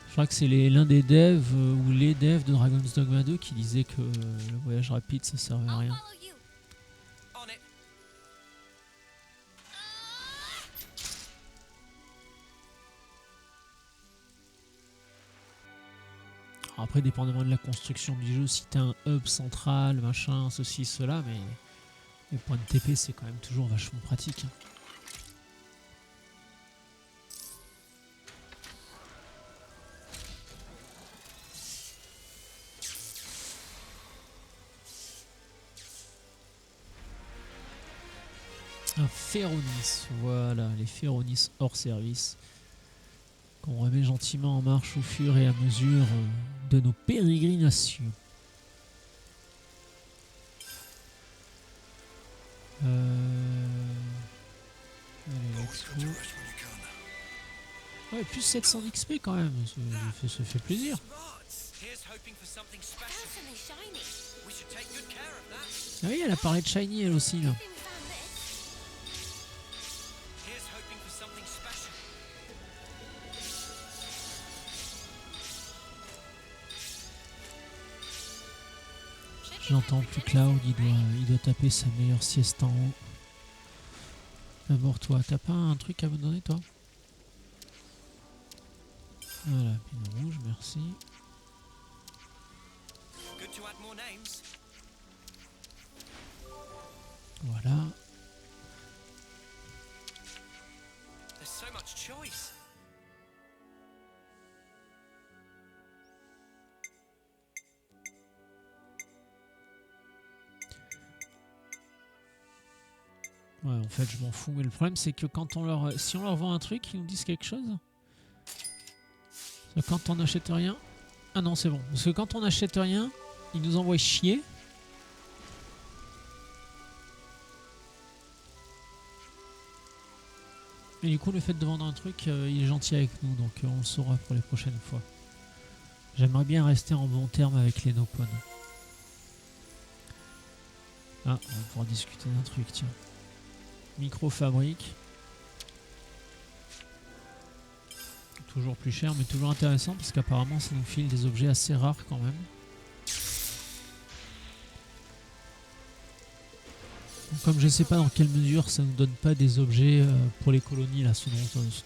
Je crois que c'est l'un des devs ou les devs de Dragon's Dogma 2 qui disaient que le voyage rapide ça servait à rien. Alors après, dépendamment de la construction du jeu, si t'as un hub central, machin, ceci, cela, mais les points de TP c'est quand même toujours vachement pratique. Un Féronis, voilà, les Féronis hors service, qu'on remet gentiment en marche au fur et à mesure de nos pérégrinations. Allez, let's go. Ouais, plus 700 XP quand même, ça fait plaisir. Ah oui, elle a parlé de Shiny elle aussi là. J'entends plus Cloud, il doit taper sa meilleure sieste en haut. D'abord toi, t'as pas un truc à me donner toi? Voilà, pin rouge, merci. Voilà. Ouais, en fait, je m'en fous. Mais le problème, c'est que si on leur vend un truc, ils nous disent quelque chose. Quand on n'achète rien, Ah non, c'est bon. Parce que quand on n'achète rien, il nous envoie chier. Et du coup, le fait de vendre un truc, il est gentil avec nous. Donc on le saura pour les prochaines fois. J'aimerais bien rester en bon terme avec les Nopon. Ah, on va pouvoir discuter d'un truc, tiens. Micro-fabrique. Toujours plus cher, mais toujours intéressant parce qu'apparemment ça nous file des objets assez rares quand même. Donc, comme je ne sais pas dans quelle mesure ça nous donne pas des objets pour les colonies, là, ce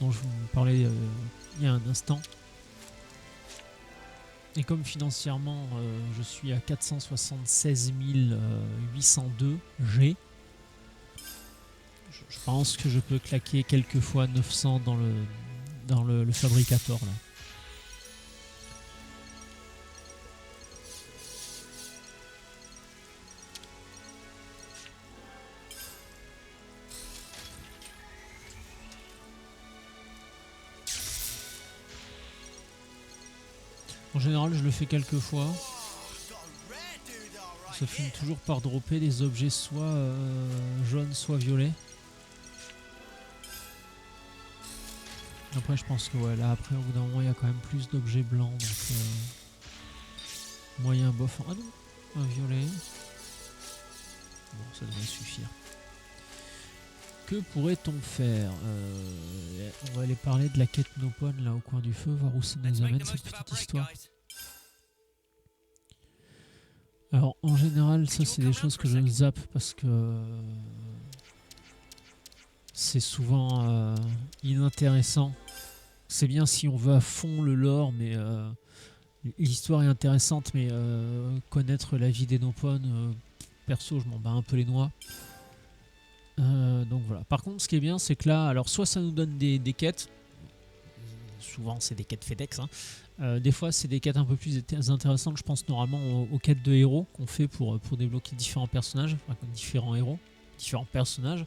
dont je vous parlais il y a un instant. Et comme financièrement je suis à 476 802 G, je pense que je peux claquer quelques fois 900 dans le fabricateur là. En général je le fais quelques fois. Ça finit toujours par dropper des objets soit jaunes soit violets. Après je pense que ouais, là après au bout d'un moment il y a quand même plus d'objets blancs donc moyen bof. Ah non, un violet. Bon, ça devrait suffire. Que pourrait-on faire on va aller parler de la quête Nopon là au coin du feu, voir où ça nous amène cette petite histoire. Alors en général ça c'est des choses que je zappe parce que c'est souvent inintéressant. C'est bien si on veut à fond le lore, mais l'histoire est intéressante, mais connaître la vie des Nopon, perso, je m'en bats un peu les noix. Donc voilà. Par contre, ce qui est bien, c'est que là, alors soit ça nous donne des quêtes, souvent c'est des quêtes FedEx, hein. Des fois c'est des quêtes un peu plus intéressantes. Je pense normalement aux quêtes de héros qu'on fait pour débloquer différents personnages, enfin, différents héros, différents personnages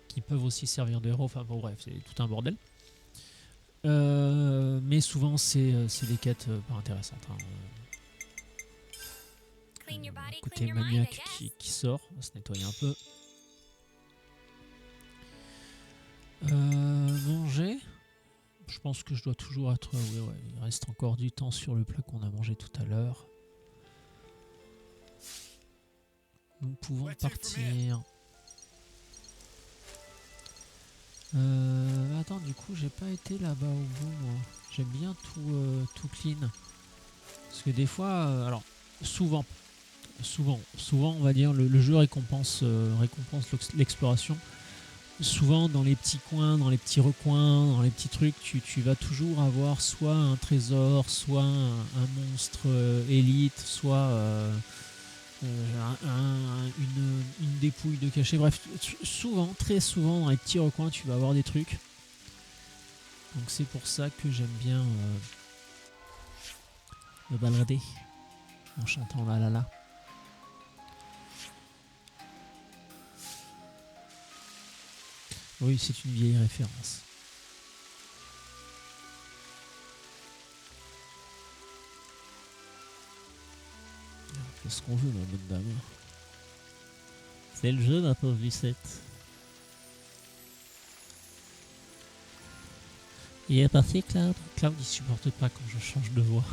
qui peuvent aussi servir de héros. Enfin bon, bref, c'est tout un bordel. Mais souvent c'est des quêtes pas intéressantes, hein. Écoutez, Maniac qui sort, on va se nettoyer un peu. Manger. Je pense que je dois toujours être... ouais, il reste encore du temps sur le plat qu'on a mangé tout à l'heure. Nous pouvons partir. Attends, du coup, j'ai pas été là-bas au bout, moi. J'aime bien tout clean. Parce que des fois... alors, souvent, on va dire, le jeu récompense l'exploration. Souvent dans les petits coins, dans les petits recoins, dans les petits trucs, tu vas toujours avoir soit un trésor, soit un monstre élite, soit une dépouille de cachet. Bref, souvent, très souvent dans les petits recoins, tu vas avoir des trucs. Donc c'est pour ça que j'aime bien me balader en chantant la la la. Oui, c'est une vieille référence. Qu'est-ce qu'on veut, ma bonne dame? C'est le jeu, ma pauvre Lucette. Il est parti, Cloud. Cloud, il supporte pas quand je change de voix.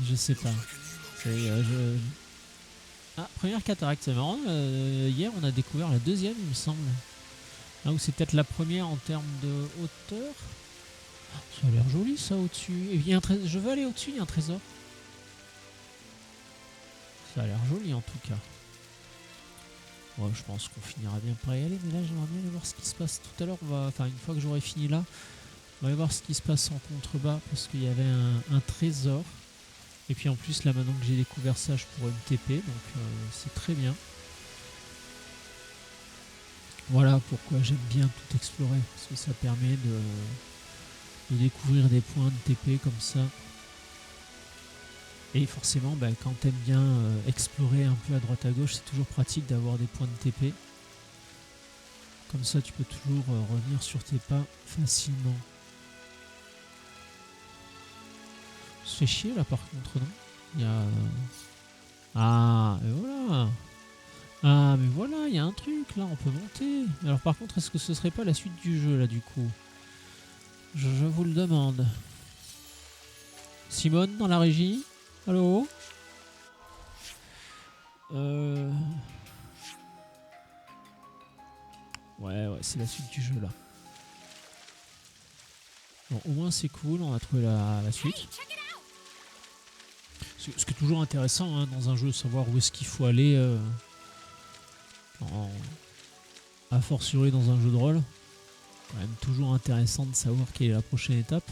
Je sais pas. Ah, première cataracte, c'est marrant. Hier, on a découvert la deuxième, il me semble. Là où c'est peut-être la première en termes de hauteur. Ça a l'air joli, ça, au-dessus. Et il y a je veux aller au-dessus, il y a un trésor. Ça a l'air joli, en tout cas. Ouais, je pense qu'on finira bien par y aller. Mais là, j'aimerais bien aller voir ce qui se passe tout à l'heure. Enfin, une fois que j'aurai fini là, on va aller voir ce qui se passe en contrebas. Parce qu'il y avait un trésor. Et puis en plus, là, maintenant que j'ai découvert ça, je pourrais me TP. Donc, c'est très bien. Voilà pourquoi j'aime bien tout explorer. Parce que ça permet de découvrir des points de TP comme ça. Et forcément, quand t'aimes bien explorer un peu à droite à gauche, c'est toujours pratique d'avoir des points de TP. Comme ça, tu peux toujours revenir sur tes pas facilement. fait chier là par contre, non? Il y a... Ah, et voilà. Ah, mais voilà, il y a un truc là, on peut monter. Mais alors par contre, est-ce que ce serait pas la suite du jeu là du coup? Je vous le demande. Simone dans la régie? Allô? Ouais, c'est la suite du jeu là. Bon, au moins c'est cool, on a trouvé la suite. Ce qui est toujours intéressant hein, dans un jeu, savoir où est-ce qu'il faut aller. A fortiori dans un jeu de rôle. Quand même toujours intéressant de savoir quelle est la prochaine étape.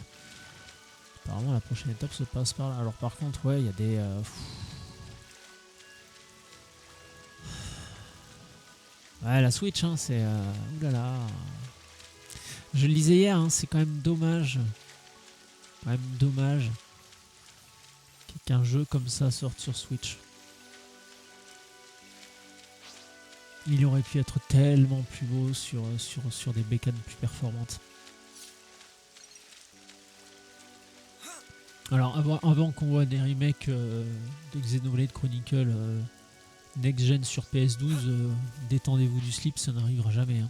Apparemment la prochaine étape se passe par là. Alors par contre ouais il y a des... Ouais la Switch hein, c'est... Oulala. Je le disais hier, hein, c'est quand même dommage. Quand même dommage qu'un jeu comme ça sorte sur Switch. Il aurait pu être tellement plus beau sur des bécanes plus performantes. Alors avant qu'on voit des remakes de Xenoblade Chronicle Next Gen sur PS12, détendez-vous du slip, ça n'arrivera jamais. Hein.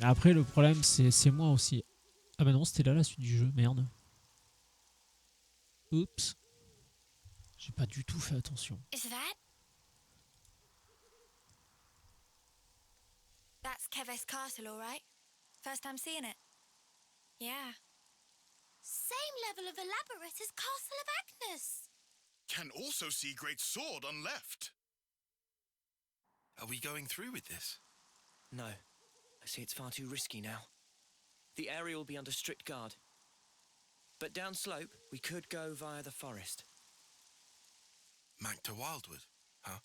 Après le problème c'est moi aussi. Ah bah non c'était là la suite du jeu, merde. Oups. J'ai pas du tout fait attention. Is that? That's Keves Castle, all right? First time seeing it? Yeah. Same level of elaborate as Castle of Agnes. Can also see great sword on left. Are we going through with this? No. I see it's far too risky now. The area will be under strict guard. But downslope, we could go via the forest. Back to Wildwood, huh?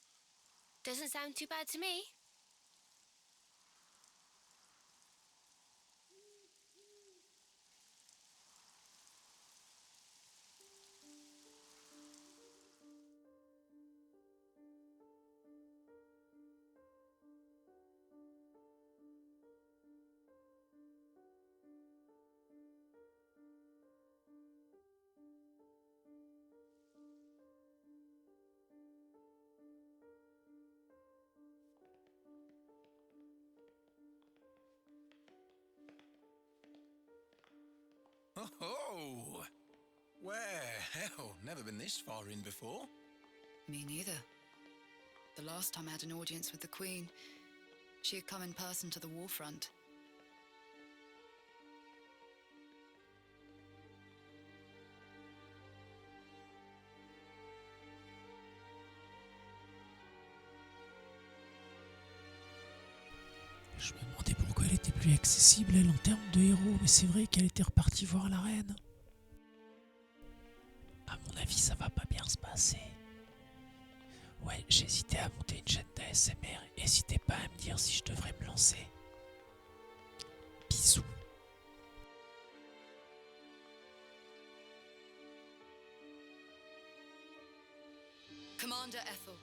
Doesn't sound too bad to me. Oh! Well, never been this far in before. Me neither. The last time I had an audience with the Queen, she had come in person to the war front. Je me demandais pourquoi elle était plus accessible elle en termes de héros, mais c'est vrai qu'elle était repartie voir la reine. À mon avis ça va pas bien se passer. Ouais, j'hésitais à monter une chaîne d'ASMR, n'hésitez pas à me dire si je devrais me lancer. Bisous. Commander Ethel,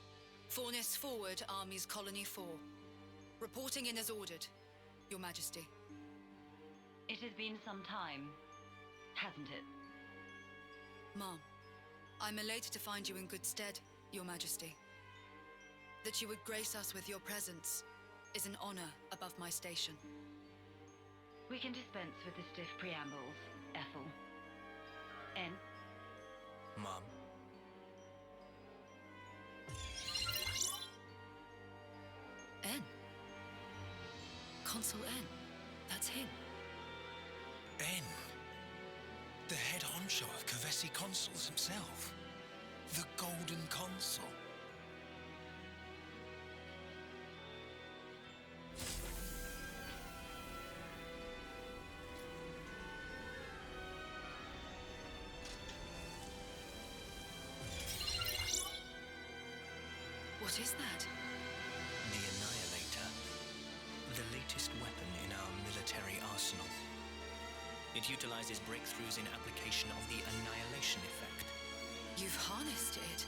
Fornis forward, Armies Colony 4. Reporting in as ordered, Your Majesty. It has been some time, hasn't it? Ma'am, I'm elated to find you in good stead, Your Majesty. That you would grace us with your presence is an honor above my station. We can dispense with the stiff preambles, Ethel. N. Mum. N. Consul N. That's him. N. The head honcho of Kavesi Consuls himself. The Golden Consul. What is that? The Annihilator. The latest weapon in our military arsenal. It utilizes breakthroughs in application of the annihilation effect. You've harnessed it.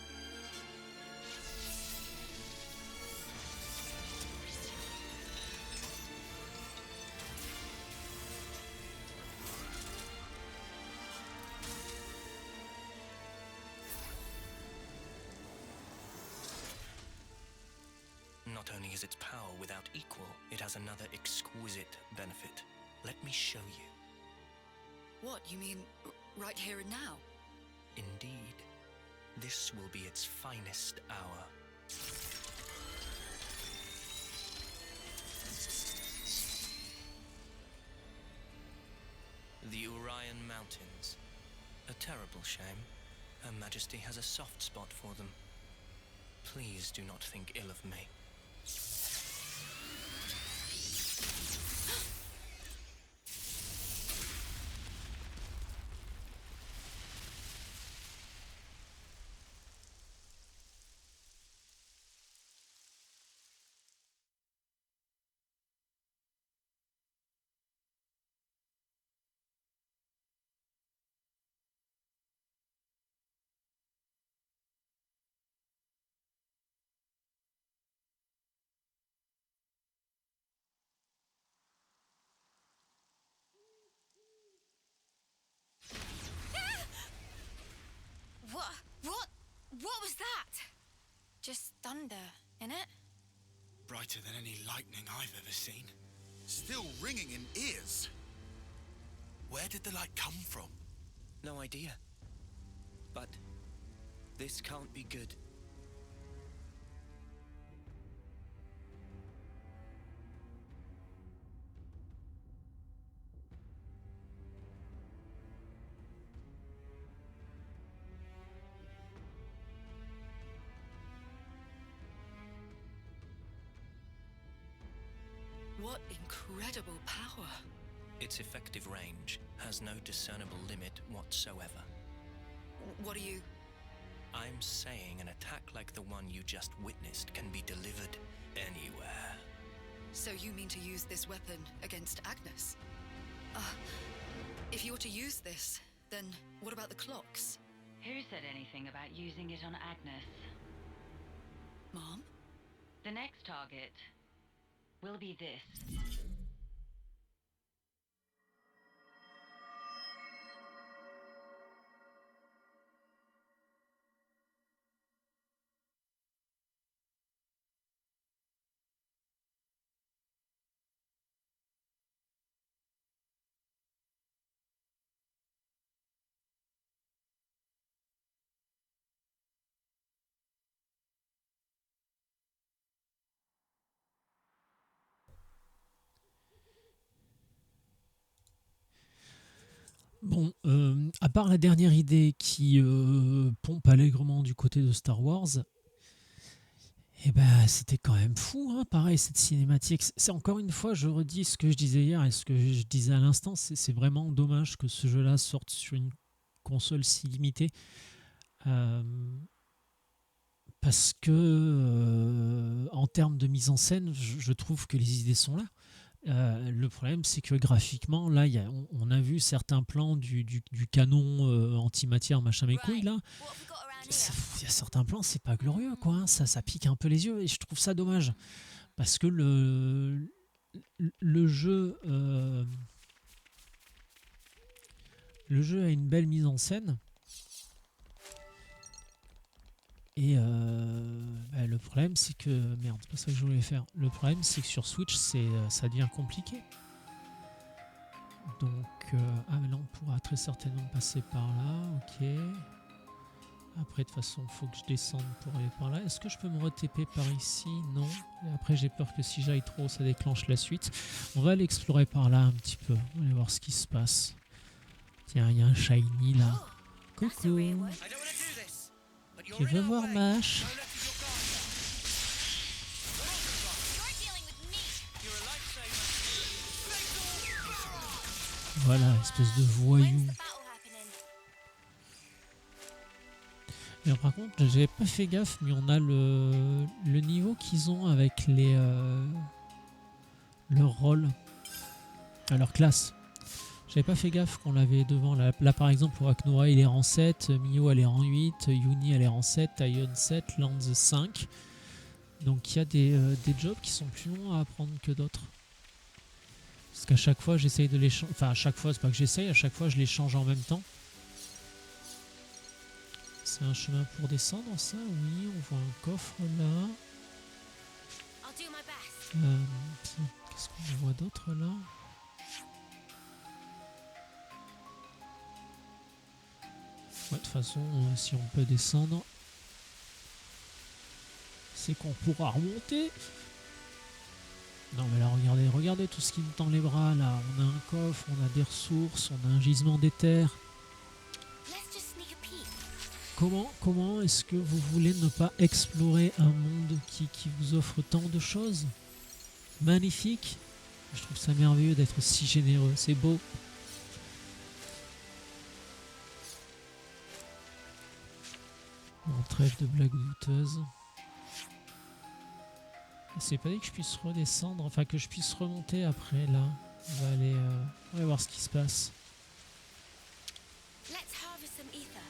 utilize its power without equal, it has another exquisite benefit. Let me show you. What, you mean right here and now? Indeed. This will be its finest hour. The Orion Mountains. A terrible shame. Her Majesty has a soft spot for them. Please do not think ill of me. What was that? Just thunder, innit? Brighter than any lightning I've ever seen. Still ringing in ears. Where did the light come from? No idea. But this can't be good. What incredible power. Its effective range has no discernible limit whatsoever. What are you... I'm saying an attack like the one you just witnessed can be delivered anywhere. So you mean to use this weapon against Agnes? If you were to use this, then what about the clocks? Who said anything about using it on Agnes? Mom? The next target will be this. Bon, à part la dernière idée qui pompe allègrement du côté de Star Wars, eh ben, c'était quand même fou, hein, pareil, cette cinématique. C'est encore une fois, je redis ce que je disais hier et ce que je disais à l'instant, c'est vraiment dommage que ce jeu-là sorte sur une console si limitée. Parce que, en termes de mise en scène, je trouve que les idées sont là. Le problème, c'est que graphiquement, là, on a vu certains plans du canon antimatière, machin mes couilles, là. Il y a certains plans, c'est pas glorieux, quoi. Hein. Ça pique un peu les yeux et je trouve ça dommage. Parce que le jeu a une belle mise en scène. Et le problème, c'est que... Merde, c'est pas ça que je voulais faire. Le problème, c'est que sur Switch, ça devient compliqué. Donc... mais là, on pourra très certainement passer par là. Ok. Après, de toute façon, il faut que je descende pour aller par là. Est-ce que je peux me re-TP par ici? Non. Et après, j'ai peur que si j'aille trop, ça déclenche la suite. On va aller explorer par là un petit peu. On va aller voir ce qui se passe. Tiens, il y a un shiny là. Coucou. Qui veut voir Mash? Voilà, espèce de voyou. Mais par contre, j'avais pas fait gaffe, mais on a le niveau qu'ils ont avec leur rôle, leur classe. J'avais pas fait gaffe qu'on l'avait devant. Là, par exemple, pour Aknora, il est rang 7, Mio, elle est rang 8, Yuni, elle est rang 7, Taion 7, Lance 5. Donc il y a des jobs qui sont plus longs à apprendre que d'autres. Parce qu'à chaque fois, j'essaye de les changer. Enfin, à chaque fois, c'est pas que j'essaye, à chaque fois, je les change en même temps. C'est un chemin pour descendre, ça? Oui, on voit un coffre là. I'll do my best. Qu'est-ce qu'on voit d'autre là? Ouais, de toute façon, si on peut descendre, c'est qu'on pourra remonter. Non mais là regardez tout ce qui nous tend les bras là. On a un coffre, on a des ressources, on a un gisement d'éther. Let's just sneak a peek. Comment est-ce que vous voulez ne pas explorer un monde qui vous offre tant de choses? Magnifique. Je trouve ça merveilleux d'être si généreux, c'est beau. Bon, trêve de blagues douteuses. C'est pas dit que je puisse redescendre, enfin que je puisse remonter après là. On va voir ce qui se passe. Let's harvest some ether.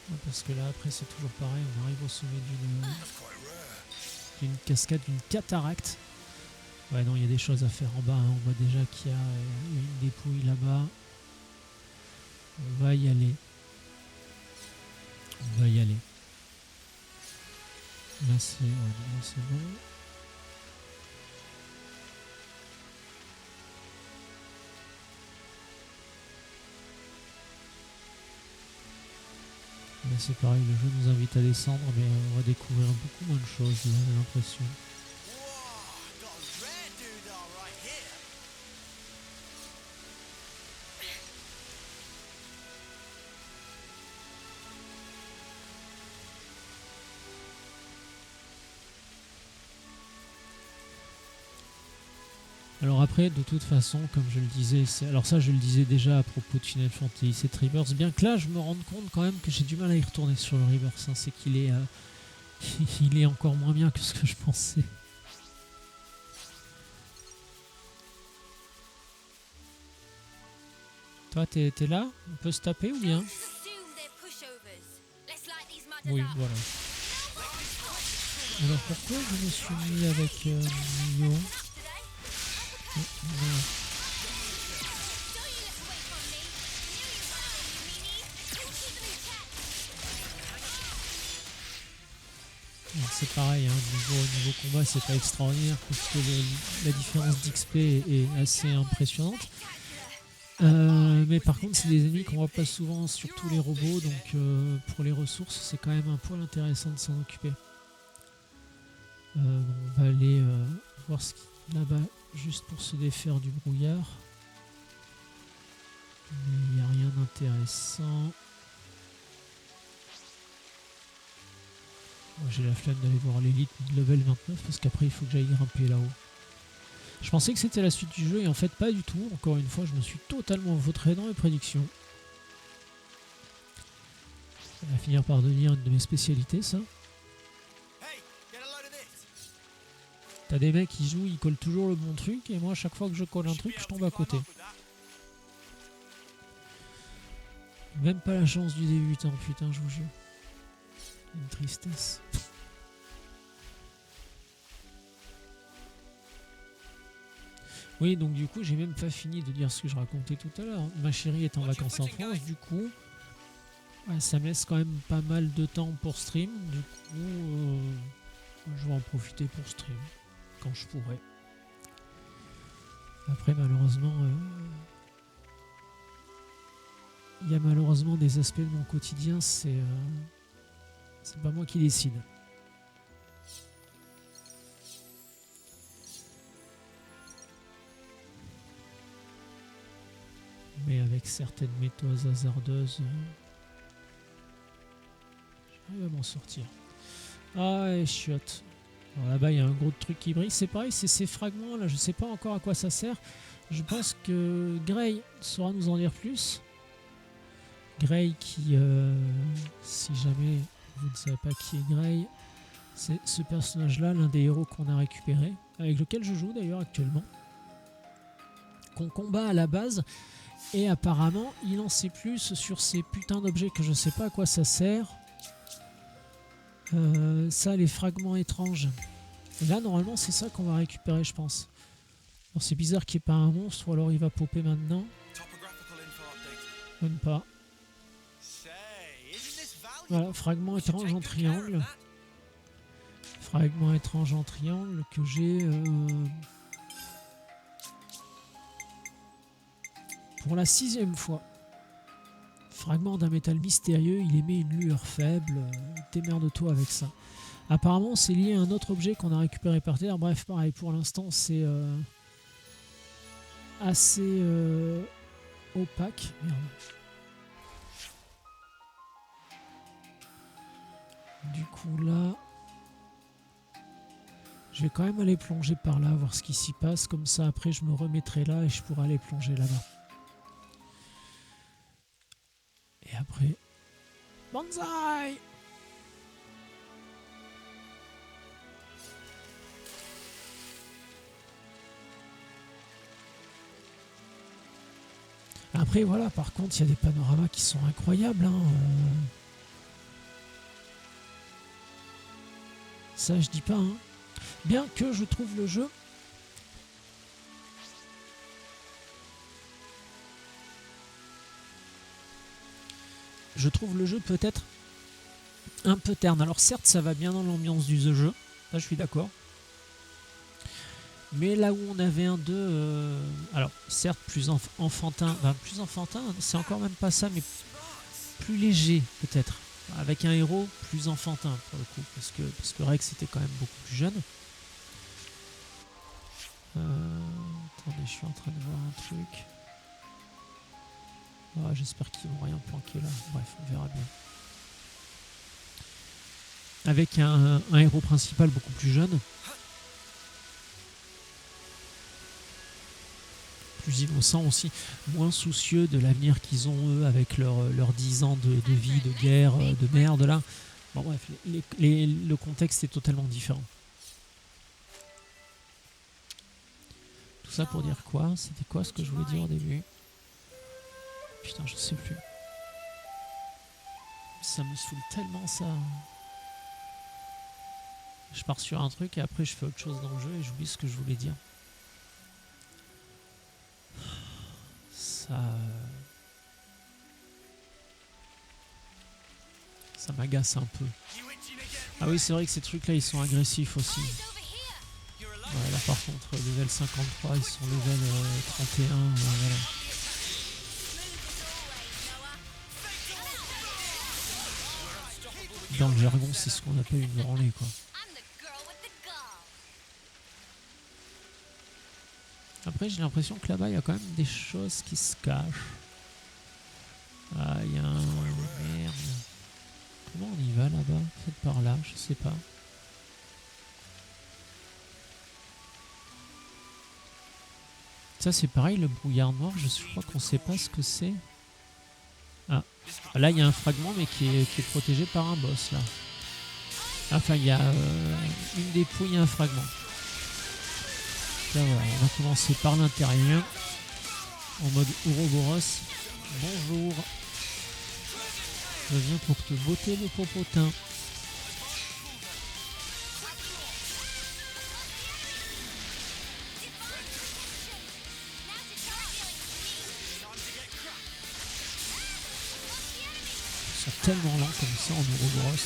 Ouais, parce que là après c'est toujours pareil, on arrive au sommet d'une cascade, d'une cataracte. Ouais non, il y a des choses à faire en bas, hein. On voit déjà qu'il y a une dépouille là-bas. On va y aller. On va y aller. Là c'est bon. Là c'est pareil, le jeu nous invite à descendre, mais on va découvrir beaucoup moins de choses, j'ai l'impression. Alors après, de toute façon, comme je le disais, alors ça je le disais déjà à propos de Final Fantasy VII Rebirth, bien que là je me rende compte quand même que j'ai du mal à y retourner sur le Rebirth, hein. C'est qu'il est, il est encore moins bien que ce que je pensais. Toi t'es là? On peut se taper ou bien? Assume they're pushovers. Let's light these mudders Oui, up. voilà. Alors pourquoi je me suis mis avec Mio? Don't you look away from me. Knew you were, you meanie. We'll keep them in check. Alors, c'est pareil, hein, niveau combat c'est pas extraordinaire parce que la différence d'XP est assez impressionnante. Mais par contre c'est des ennemis qu'on voit pas souvent, surtout les robots, donc pour les ressources c'est quand même un poil intéressant de s'en occuper. On va aller voir ce qu'il y a là-bas juste pour se défaire du brouillard. Mais il n'y a rien d'intéressant. Moi j'ai la flemme d'aller voir l'élite level 29 parce qu'après il faut que j'aille grimper là-haut. Je pensais que c'était la suite du jeu et en fait pas du tout. Encore une fois, je me suis totalement vautré dans mes prédictions. Ça va finir par devenir une de mes spécialités, ça. T'as des mecs qui jouent, ils collent toujours le bon truc et moi à chaque fois que je colle un truc, je tombe à côté. Même pas la chance du débutant, putain, je vous jure. Une tristesse. Oui, donc du coup, j'ai même pas fini de dire ce que je racontais tout à l'heure. Ma chérie est en vacances en France, du coup, ouais, ça me laisse quand même pas mal de temps pour stream. Du coup, je vais en profiter pour stream quand je pourrai. Après, malheureusement, il y a malheureusement des aspects de mon quotidien, c'est pas moi qui décide. Mais avec certaines méthodes hasardeuses, j'arrive à m'en sortir. Ah, et chiotte. Alors là-bas, il y a un gros truc qui brille. C'est pareil, c'est ces fragments là. Je sais pas encore à quoi ça sert. Je pense que Gray saura nous en dire plus. Gray qui, si jamais vous ne savez pas qui est Gray, c'est ce personnage-là, l'un des héros qu'on a récupéré, avec lequel je joue d'ailleurs actuellement, qu'on combat à la base. Et apparemment, il en sait plus sur ces putains d'objets que je sais pas à quoi ça sert. Ça, les fragments étranges. Et là, normalement, c'est ça qu'on va récupérer, je pense. Bon, c'est bizarre qu'il n'y ait pas un monstre, ou alors il va popper maintenant. Même pas. Voilà, fragment étrange en triangle. Fragment étrange en triangle que j'ai pour la 6e fois. Fragment d'un métal mystérieux, il émet une lueur faible. Démerde-toi avec ça. Apparemment, c'est lié à un autre objet qu'on a récupéré par terre. Bref, pareil, pour l'instant, c'est assez opaque. Merde. Du coup, là, je vais quand même aller plonger par là, voir ce qui s'y passe. Comme ça, après, je me remettrai là et je pourrai aller plonger là-bas. Et après, Banzai! Après, voilà, par contre, il y a des panoramas qui sont incroyables. Hein. Ça, je dis pas. Hein. Bien que je trouve le jeu... Je trouve le jeu peut-être un peu terne. Alors certes, ça va bien dans l'ambiance du jeu. Là, je suis d'accord. Mais là où on avait un 2... alors, certes, plus enfantin. Enfin, plus enfantin, c'est encore même pas ça, mais plus léger, peut-être. Avec un héros plus enfantin, pour le coup. Parce que Rex était quand même beaucoup plus jeune. Attendez, je suis en train de voir un truc. Ah, j'espère qu'ils vont rien planquer là. Bref, on verra bien. Avec un héros principal beaucoup plus jeune. Plus innocent aussi. Moins soucieux de l'avenir qu'ils ont eux avec leurs 10 ans de vie, de guerre, de merde là. Bon bref, le contexte est totalement différent. Tout ça pour dire quoi? C'était quoi ce que je voulais dire au début? Putain, je sais plus. Ça me saoule tellement ça. Je pars sur un truc et après je fais autre chose dans le jeu et j'oublie ce que je voulais dire. Ça m'agace un peu. Ah oui, c'est vrai que ces trucs là ils sont agressifs aussi. Ouais, là par contre, level 53, ils sont level 31. Voilà. Dans le jargon, c'est ce qu'on appelle une branlée, quoi. Après, j'ai l'impression que là-bas, il y a quand même des choses qui se cachent. Ah, il y a un... Merde. Comment on y va là-bas? Peut-être par là, je sais pas. Ça, c'est pareil, le brouillard noir, je crois qu'on sait pas ce que c'est. Ah, là il y a un fragment mais qui est protégé par un boss là. Enfin il y a une dépouille et un fragment. Là voilà, on va commencer par l'intérieur en mode Ouroboros. Bonjour. Je viens pour te botter le popotin. Tellement lent comme ça en Ouroboros.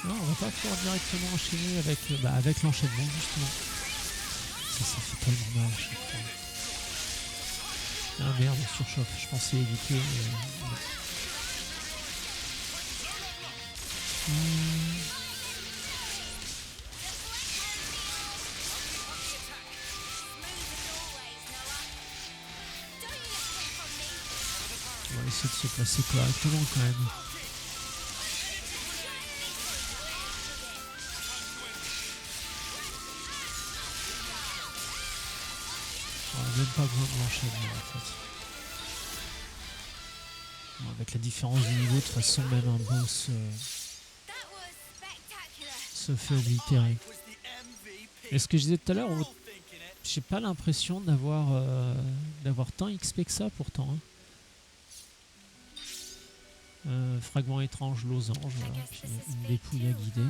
Non, on va pas pouvoir directement enchaîner avec l'enchaînement justement. Ça fait tellement mal à chaque fois. Ah merde, on surchauffe. Je pensais éviter. On va essayer de se placer correctement quand même. On n'a même pas besoin de l'enchaînement en fait. Bon, avec la différence du niveau, de toute façon même un boss se fait oblitérer. Et ce que je disais tout à l'heure, j'ai pas l'impression d'avoir tant XP que ça pourtant. Hein. Fragment étrange, losange, voilà. Puis une dépouille à guider.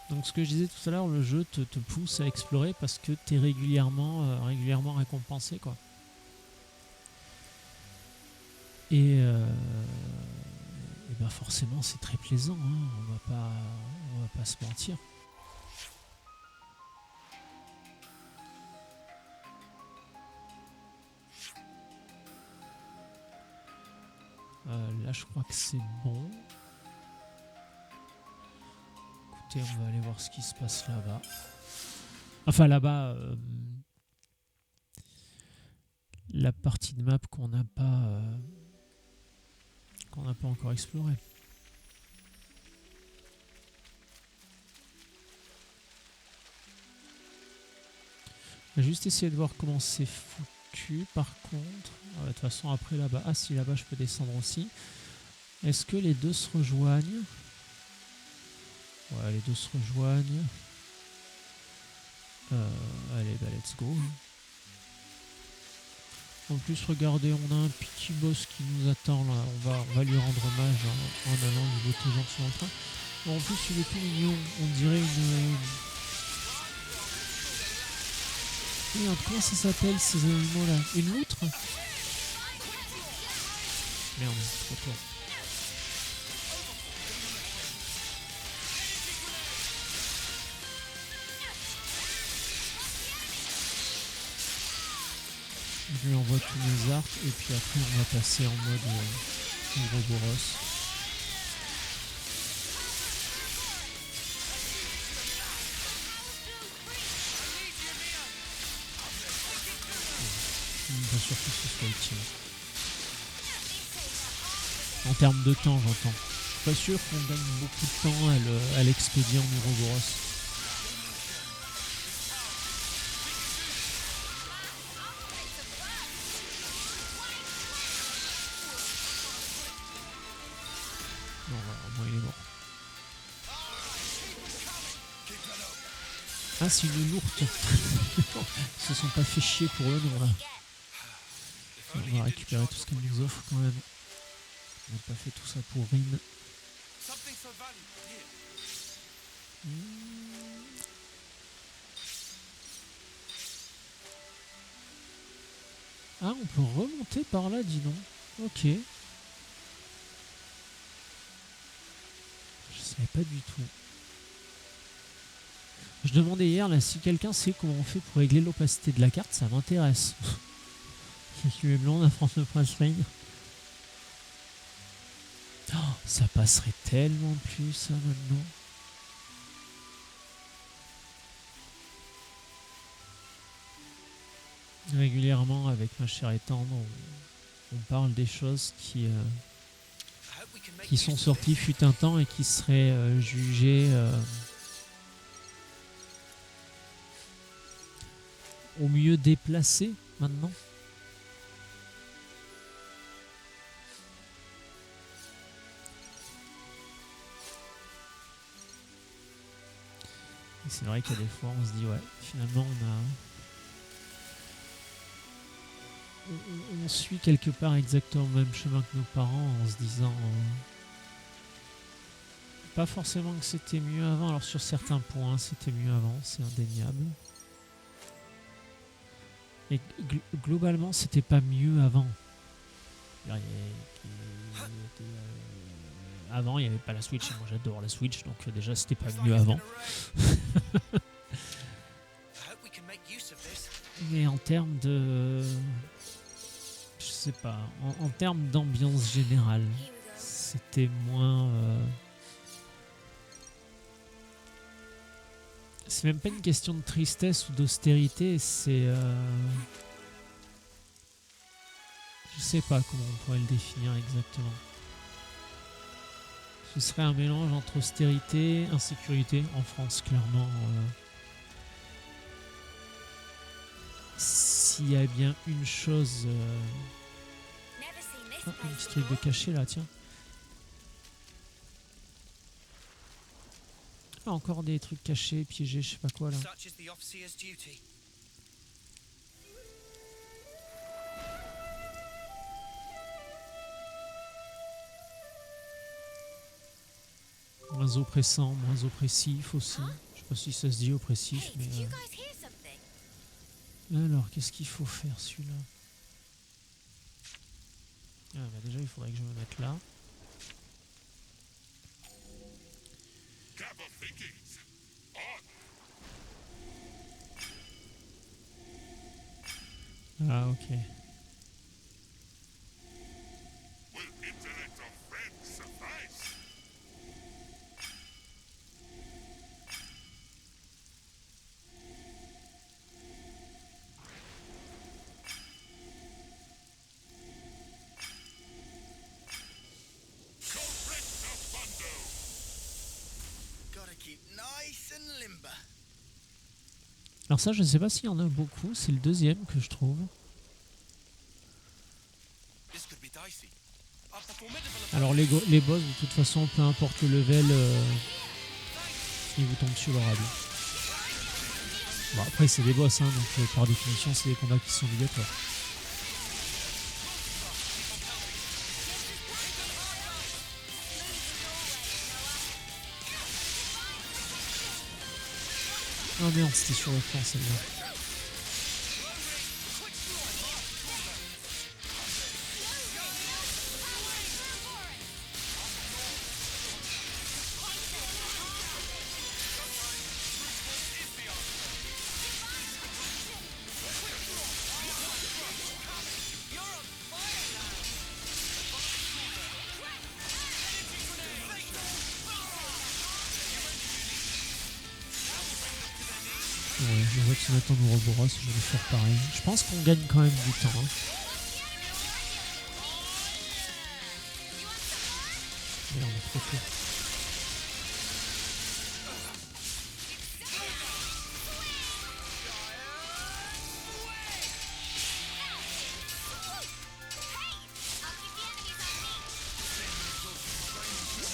Donc ce que je disais tout à l'heure, le jeu te pousse à explorer parce que tu es régulièrement récompensé, quoi. Et ben forcément c'est très plaisant, hein. On va pas se mentir. Là je crois que c'est bon. Écoutez, on va aller voir ce qui se passe là-bas. Enfin là-bas, la partie de map qu'on n'a pas encore explorée. On va juste essayer de voir comment c'est foutu par contre. De toute façon après là-bas, ah si là-bas je peux descendre aussi. Est-ce que les deux se rejoignent? Ouais, les deux se rejoignent. Allez, bah let's go. En plus, regardez, on a un petit boss qui nous attend là. On va lui rendre hommage en allant lui voter gentiment le train. Bon, en plus, il est tout mignon. On dirait une... Merde, comment ça s'appelle ces animaux là? Une loutre? Merde, trop tôt. Je lui envoie tous mes arcs et puis après on va passer en mode Ouroboros. Bien sûr que ce soit utile. En termes de temps, j'entends. Je suis pas sûr qu'on gagne beaucoup de temps à l'expédier en Ouroboros. Non, voilà, au moins il est mort. Ah, c'est une lourde. Ils se sont pas fait chier pour eux, non, là. On va récupérer tout ce qu'elle nous offre quand même. On n'a pas fait tout ça pour Rin. Ah, on peut remonter par là, dis donc. Ok. Je savais pas du tout. Je demandais hier là si quelqu'un sait comment on fait pour régler l'opacité de la carte, ça m'intéresse. Je suis blonde à France de Prince Rain. Oh, ça passerait tellement plus ça maintenant. Régulièrement avec ma chère et tendre, on parle des choses qui sont sorties fut un temps et qui seraient jugées au mieux déplacées maintenant. Et c'est vrai qu'il y a des fois on se dit ouais, finalement on suit quelque part exactement le même chemin que nos parents en se disant pas forcément que c'était mieux avant. Alors sur certains points c'était mieux avant, c'est indéniable. Et globalement c'était pas mieux avant. Avant il n'y avait pas la Switch et moi j'adore la Switch donc déjà c'était pas mieux avant. Mais en termes de... Je sais pas, en termes d'ambiance générale, c'était moins... C'est même pas une question de tristesse ou d'austérité, c'est... Je sais pas comment on pourrait le définir exactement. Ce serait un mélange entre austérité, insécurité, en France clairement. S'il y a bien une chose... Ah, un petit truc de caché là, tiens. Ah, encore des trucs cachés, piégés, je sais pas quoi là. Moins oppressant, moins oppressif aussi. Je sais pas si ça se dit oppressif, Hey, mais... did you guys hear something? Alors, qu'est-ce qu'il faut faire celui-là? Bah déjà, il faudrait que je me mette là. Ah, ok. Gotta keep nice and limber. Alors ça, je ne sais pas s'il y en a beaucoup. C'est le deuxième que je trouve. This could be dicey. After formidable Alors les boss, de toute façon, peu importe le level, ils vous tombent sur l'orable. Bon, après, c'est des boss, hein, donc par définition, c'est des combats qui sont obligatoires. Ah merde, c'était sur le flanc celle-là. Ouais, je vois que se mettre en Ouroboros, je vais faire pareil. Je pense qu'on gagne quand même du temps. Hein. Mais on est trop tôt.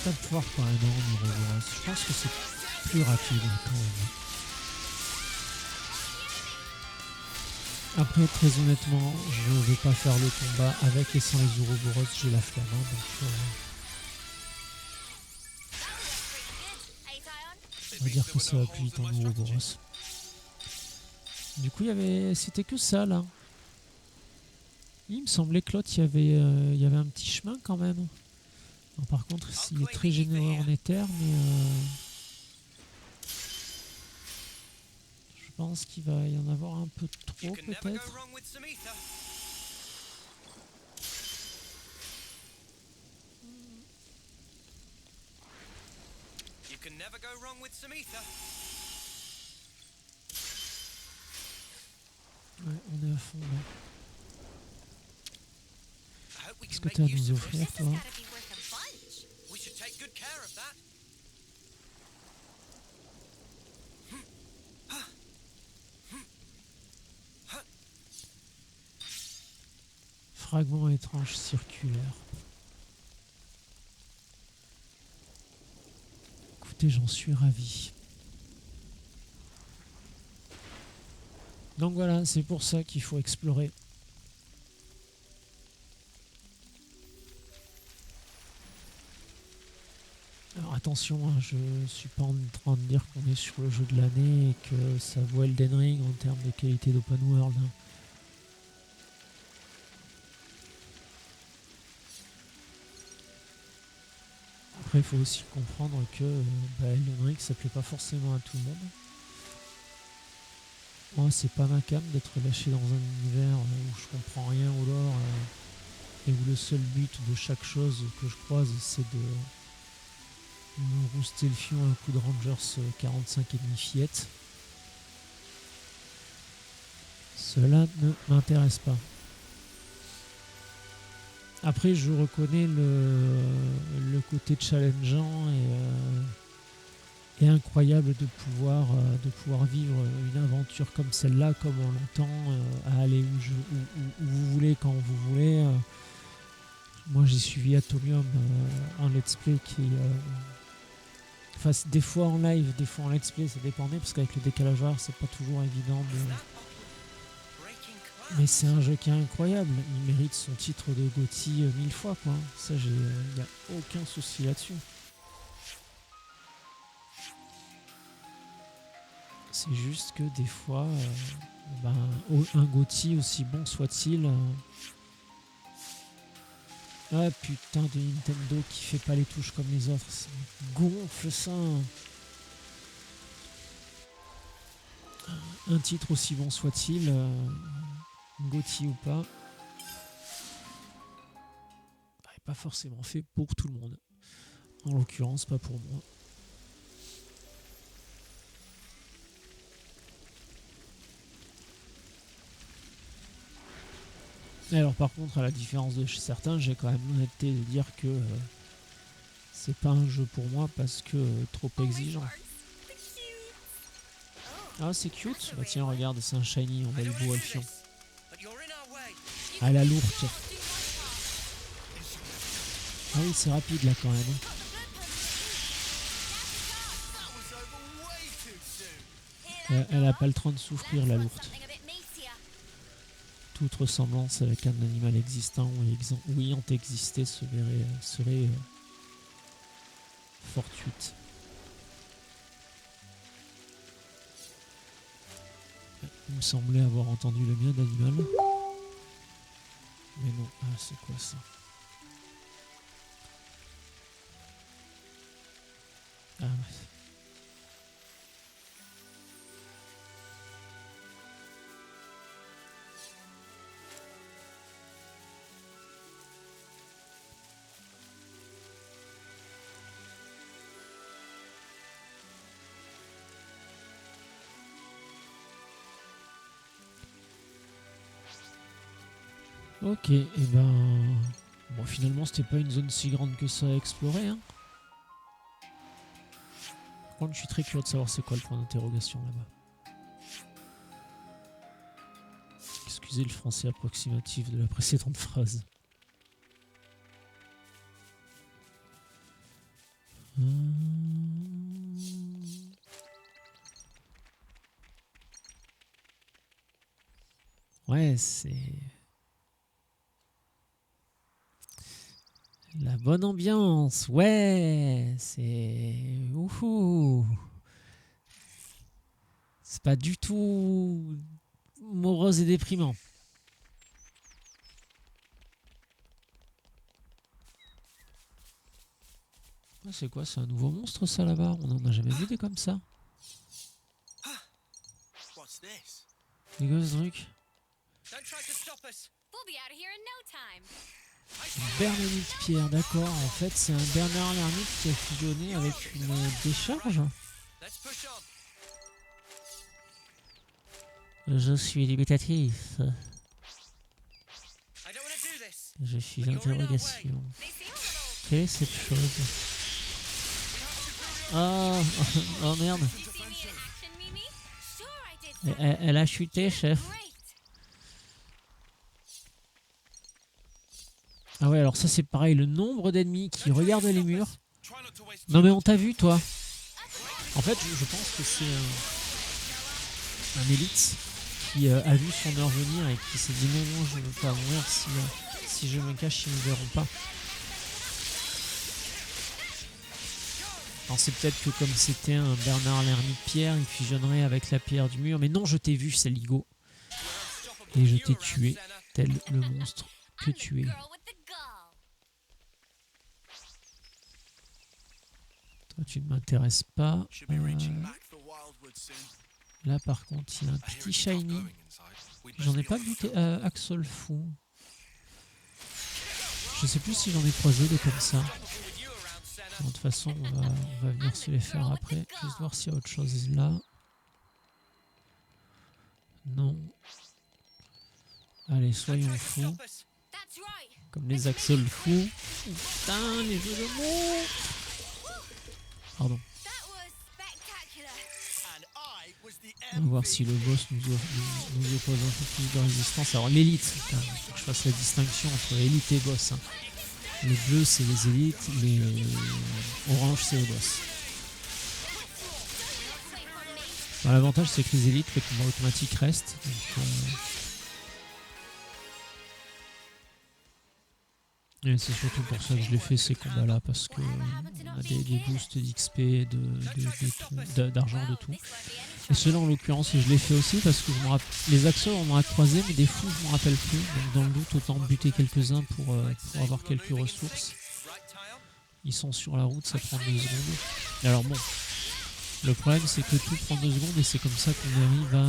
Pas de pouvoir quand même en Ouroboros. Je pense que c'est plus rapide quand même. Après, très honnêtement, je ne vais pas faire le combat avec et sans les Ouroboros, j'ai la flemme. Hein, donc, on va dire que ça va plus vite en Ouroboros. Du coup, c'était que ça là. Il me semblait que l'autre, il y avait un petit chemin quand même. Alors, par contre, il est très généreux en éther, mais je pense qu'il va y en avoir un peu trop peut-être. Ouais, on est à fond là. Qu'est-ce que tu as à nous offrir, toi? Fragment étrange circulaire. Écoutez, j'en suis ravi. Donc voilà, c'est pour ça qu'il faut explorer. Alors attention, hein, je suis pas en train de dire qu'on est sur le jeu de l'année et que ça vaut Elden Ring en termes de qualité d'open world. Hein. Après, il faut aussi comprendre que Elden Ring, ça plaît pas forcément à tout le monde. Moi, c'est pas ma came d'être lâché dans un univers où je comprends rien au lore et où le seul but de chaque chose que je croise, c'est de me rouster le fion un coup de Rangers 45 et demi fillette. Cela ne m'intéresse pas. Après, je reconnais le côté challengeant et incroyable de pouvoir vivre une aventure comme celle-là, comme on l'entend, à aller où vous voulez, quand vous voulez. Moi, j'ai suivi Atomium en let's play qui enfin, des fois en live, des fois en let's play, ça dépendait, parce qu'avec le décalage horaire, c'est pas toujours évident Mais c'est un jeu qui est incroyable. Il mérite son titre de GOTY 1000 fois, quoi. Ça, il n'y a aucun souci là-dessus. C'est juste que des fois, un GOTY, aussi bon soit-il... Ah putain de Nintendo qui fait pas les touches comme les autres. Ça me gonfle ça. Un titre aussi bon soit-il, GOTY ou pas, n'est pas forcément fait pour tout le monde. En l'occurrence, pas pour moi. Et alors par contre, à la différence de chez certains, j'ai quand même l'honnêteté de dire que c'est pas un jeu pour moi parce que trop exigeant. Ah c'est cute. Bah tiens regarde, c'est un shiny, on va le beau Alfion. Ah la lourde. Ah oui c'est rapide là quand même. Elle a pas le temps de souffrir la lourde. Toute ressemblance avec un animal existant ou ayant existé serait fortuite. Il me semblait avoir entendu le mien d'animal. Mais non, ah c'est quoi ça? Ah ouais. Ok, et ben... Bon, finalement, c'était pas une zone si grande que ça à explorer, hein. Par contre, je suis très curieux de savoir c'est quoi le point d'interrogation là-bas. Excusez le français approximatif de la précédente phrase. Ouais, c'est... La bonne ambiance, ouais, c'est... Ouhou. C'est pas du tout morose et déprimant. Ah, c'est quoi, c'est un nouveau monstre ça là-bas? On en a jamais vu des comme ça. C'est quoi ce truc? Bernard Pierre, d'accord. En fait, c'est un Bernard l'ermite qui a fusionné avec une décharge. Je suis dubitatif. Je suis interrogation. Quelle est cette chose? Oh, oh merde. Elle a chuté, chef. Ah ouais, alors ça c'est pareil, le nombre d'ennemis qui regardent les murs. Non mais on t'a vu toi. En fait, je pense que c'est un élite qui a vu son heure venir et qui s'est dit non, je ne veux pas mourir si je me cache, ils ne me verront pas. Alors c'est peut-être que comme c'était un Bernard l'ermite pierre, il fusionnerait avec la pierre du mur. Mais non, je t'ai vu, c'est Ligo. Et je t'ai tué, tel le monstre que tu es. Toi, tu ne m'intéresses pas. Là, par contre, il y a un petit shiny. J'en ai pas buté Axel Fou. Je sais plus si j'en ai croisé des comme ça. De toute façon, on va venir se les faire après. Juste voir s'il y a autre chose là. Non. Allez, soyons fous. Comme les Axel Fou. Putain, les jeux de mots. Pardon. On va voir si le boss nous oppose un peu plus de résistance. Alors l'élite, il faut que je fasse la distinction entre élite et boss. Hein. Les bleus c'est les élites, les oranges c'est les boss. L'avantage c'est que les élites, le combat automatique reste. Donc, Et c'est surtout pour ça que je l'ai fait ces combats-là, parce que on a des boosts d'XP, d'argent, de tout. Et ceux-là en l'occurrence, je l'ai fait aussi parce que je me les axeurs on m'a croisé, mais des fous je me rappelle plus. Donc dans le doute, autant buter quelques-uns pour avoir quelques ressources. Ils sont sur la route, ça prend 2 secondes. Et alors bon, le problème c'est que tout prend 2 secondes et c'est comme ça qu'on arrive à...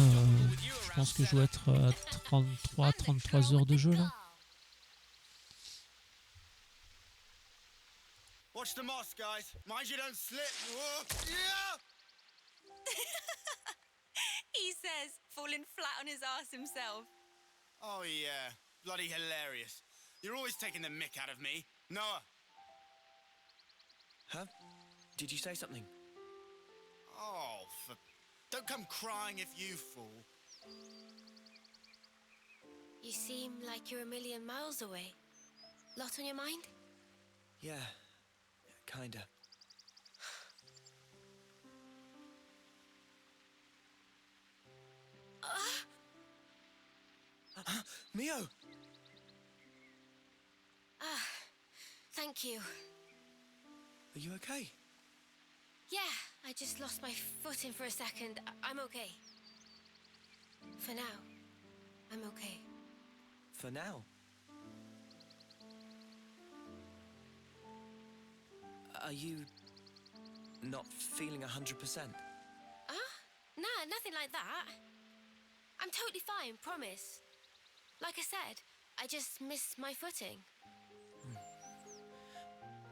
je pense que je dois être à 33 heures de jeu là. Watch the moss, guys. Mind you don't slip. Whoa. Yeah! He says, falling flat on his ass himself. Oh, yeah. Bloody hilarious. You're always taking the mick out of me. Noah. Huh? Did you say something? Oh, don't come crying if you fall. You seem like you're a million miles away. Lot on your mind? Yeah, kinda. Mio! Thank you. Are you okay? Yeah, I just lost my footing for a second. I'm okay. For now, I'm okay. For now? Are you not feeling 100%? Nah, nothing like that. I'm totally fine, promise. Like I said, I just missed my footing.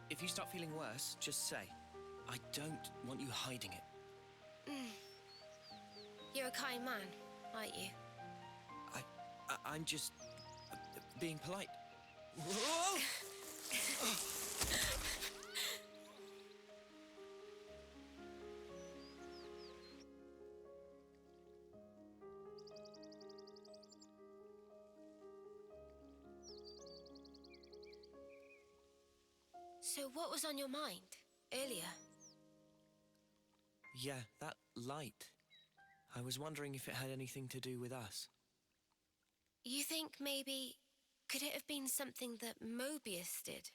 If you start feeling worse, just say. I don't want you hiding it. You're a kind man, aren't you? I'm just being polite. Whoa! So what was on your mind earlier? Yeah, that light. I was wondering if it had anything to do with us. You think maybe... could it have been something that Mobius did?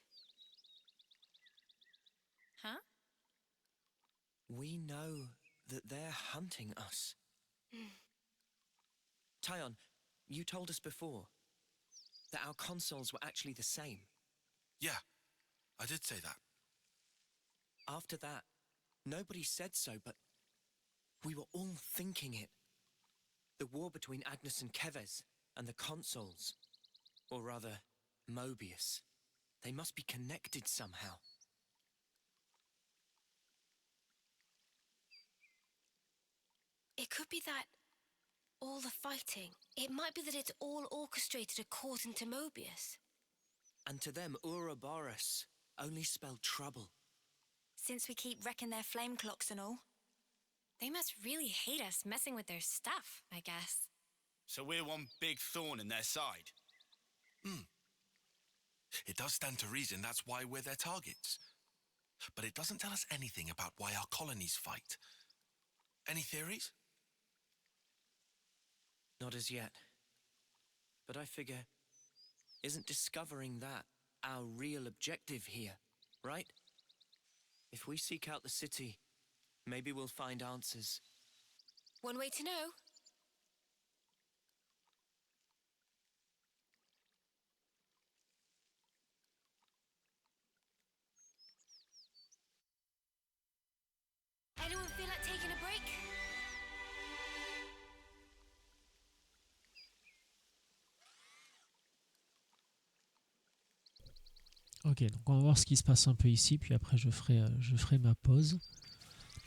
Huh? We know that they're hunting us. Tyon, you told us before that our consoles were actually the same. Yeah, I did say that. After that, nobody said so, but we were all thinking it. The war between Agnes and Keves and the consoles. Or rather, Mobius. They must be connected somehow. It could be that all the fighting, it might be that it's all orchestrated according to Mobius. And to them, Ouroboros only spelled trouble. Since we keep wrecking their flame clocks and all. They must really hate us messing with their stuff, I guess. So we're one big thorn in their side. It does stand to reason that's why we're their targets. But it doesn't tell us anything about why our colonies fight. Any theories? Not as yet. But I figure, isn't discovering that our real objective here, right? If we seek out the city, maybe we'll find answers. One way to know. Anyone feel like taking a break? Ok, donc on va voir ce qui se passe un peu ici, puis après je ferai ma pause.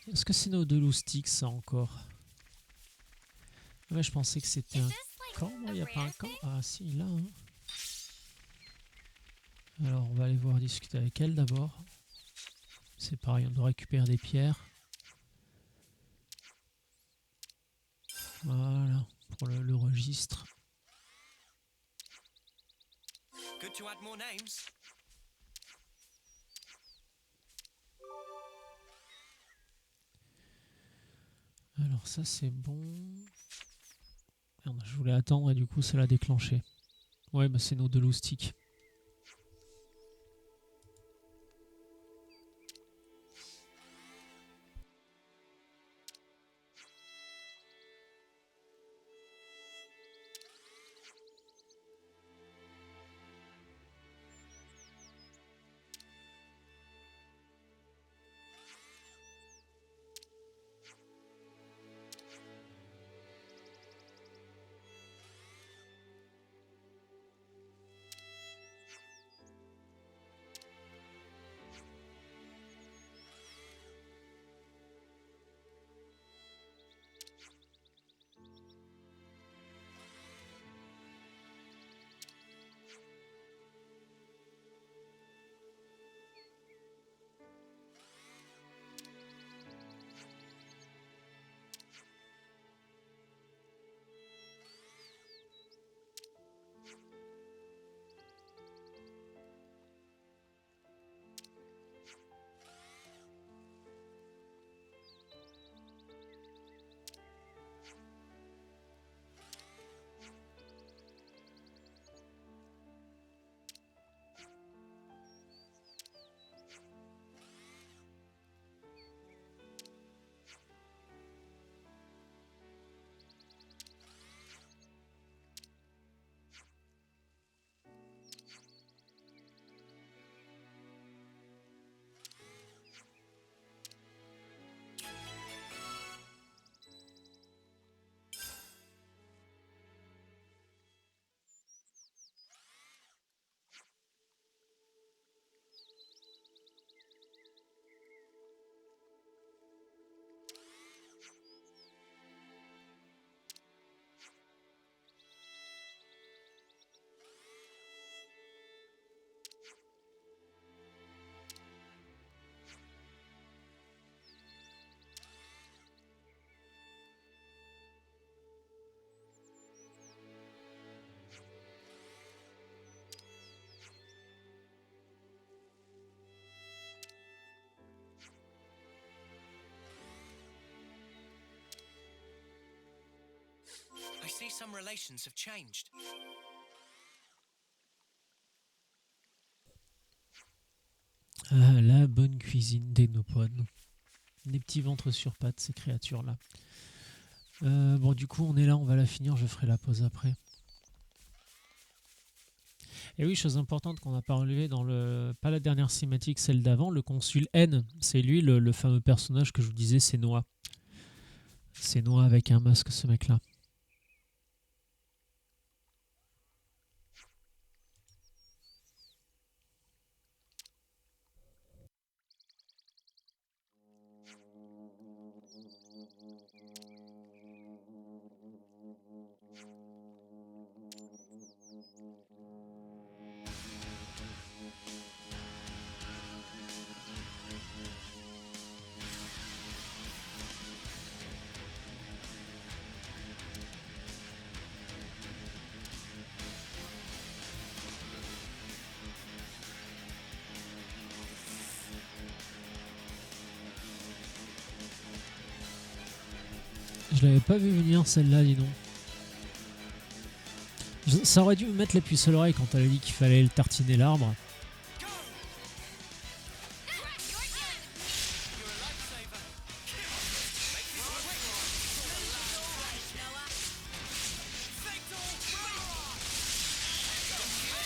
Est-ce que c'est nos deux loustiques ça encore? Ouais, je pensais que c'était un camp, il n'y a pas un camp. Ah si, là. Hein. Alors on va aller voir discuter avec elle d'abord. C'est pareil, on doit récupérer des pierres. Voilà, pour le registre. Good to add more names. Alors ça c'est bon. Merde, je voulais attendre et du coup ça l'a déclenché. Ouais, bah c'est nos deux loustiques. see some relations have changed. Ah, la bonne cuisine des Nopones. Des petits ventres sur pattes, ces créatures-là. Bon, du coup, on est là, on va la finir, je ferai la pause après. Et oui, chose importante qu'on n'a pas relevée dans le... Pas la dernière cinématique, celle d'avant, le consul N. C'est lui, le fameux personnage que je vous disais, c'est Noah. C'est Noah avec un masque, ce mec-là. Je l'avais pas vu venir celle-là, dis donc. Ça aurait dû me mettre la puce à l'oreille quand elle a dit qu'il fallait le tartiner l'arbre.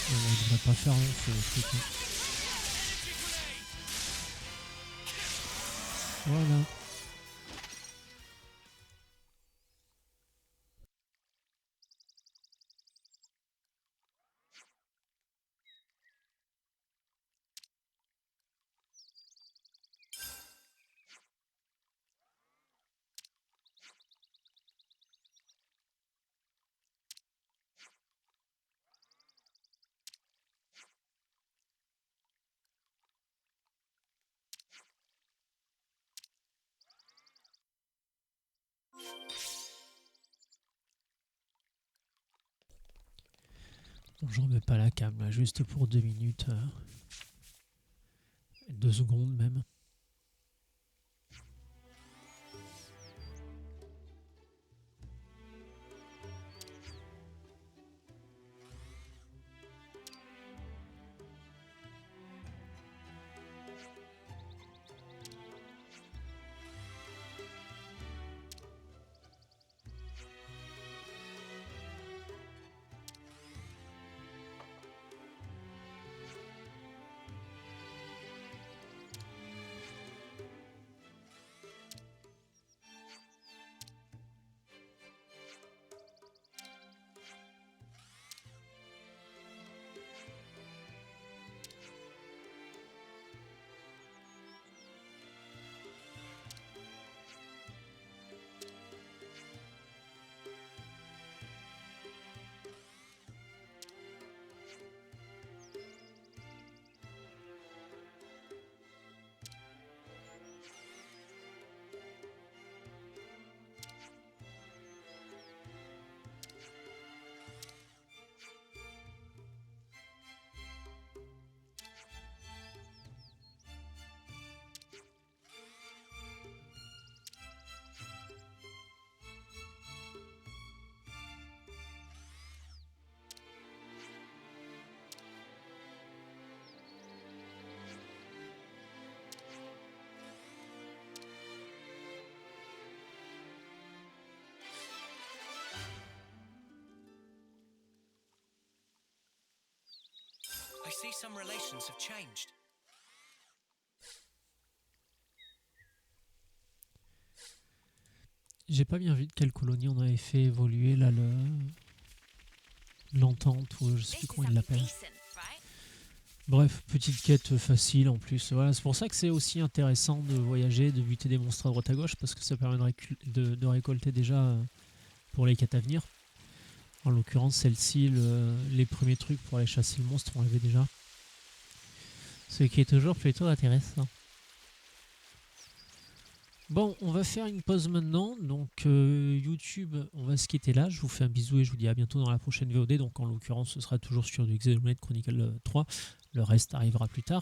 On ne devrait pas faire long feu, le truc. Voilà. Bon, je remets pas la cam là, juste pour 2 minutes. 2 secondes même. I see some relations have changed. J'ai pas bien vu de quelle colonie on avait fait évoluer là l'entente ou je sais plus comment il l'appelle. Bref, petite quête facile en plus. Voilà, c'est pour ça que c'est aussi intéressant de voyager, de buter des monstres à droite à gauche parce que ça permet de récolter déjà pour les quêtes à venir. En l'occurrence, celle-ci, les premiers trucs pour aller chasser le monstre, on l'avait déjà. Ce qui est toujours plutôt intéressant. Bon, on va faire une pause maintenant. Donc, YouTube, on va se quitter là. Je vous fais un bisou et je vous dis à bientôt dans la prochaine VOD. Donc, en l'occurrence, ce sera toujours sur du Xenoblade Chronicle 3. Le reste arrivera plus tard.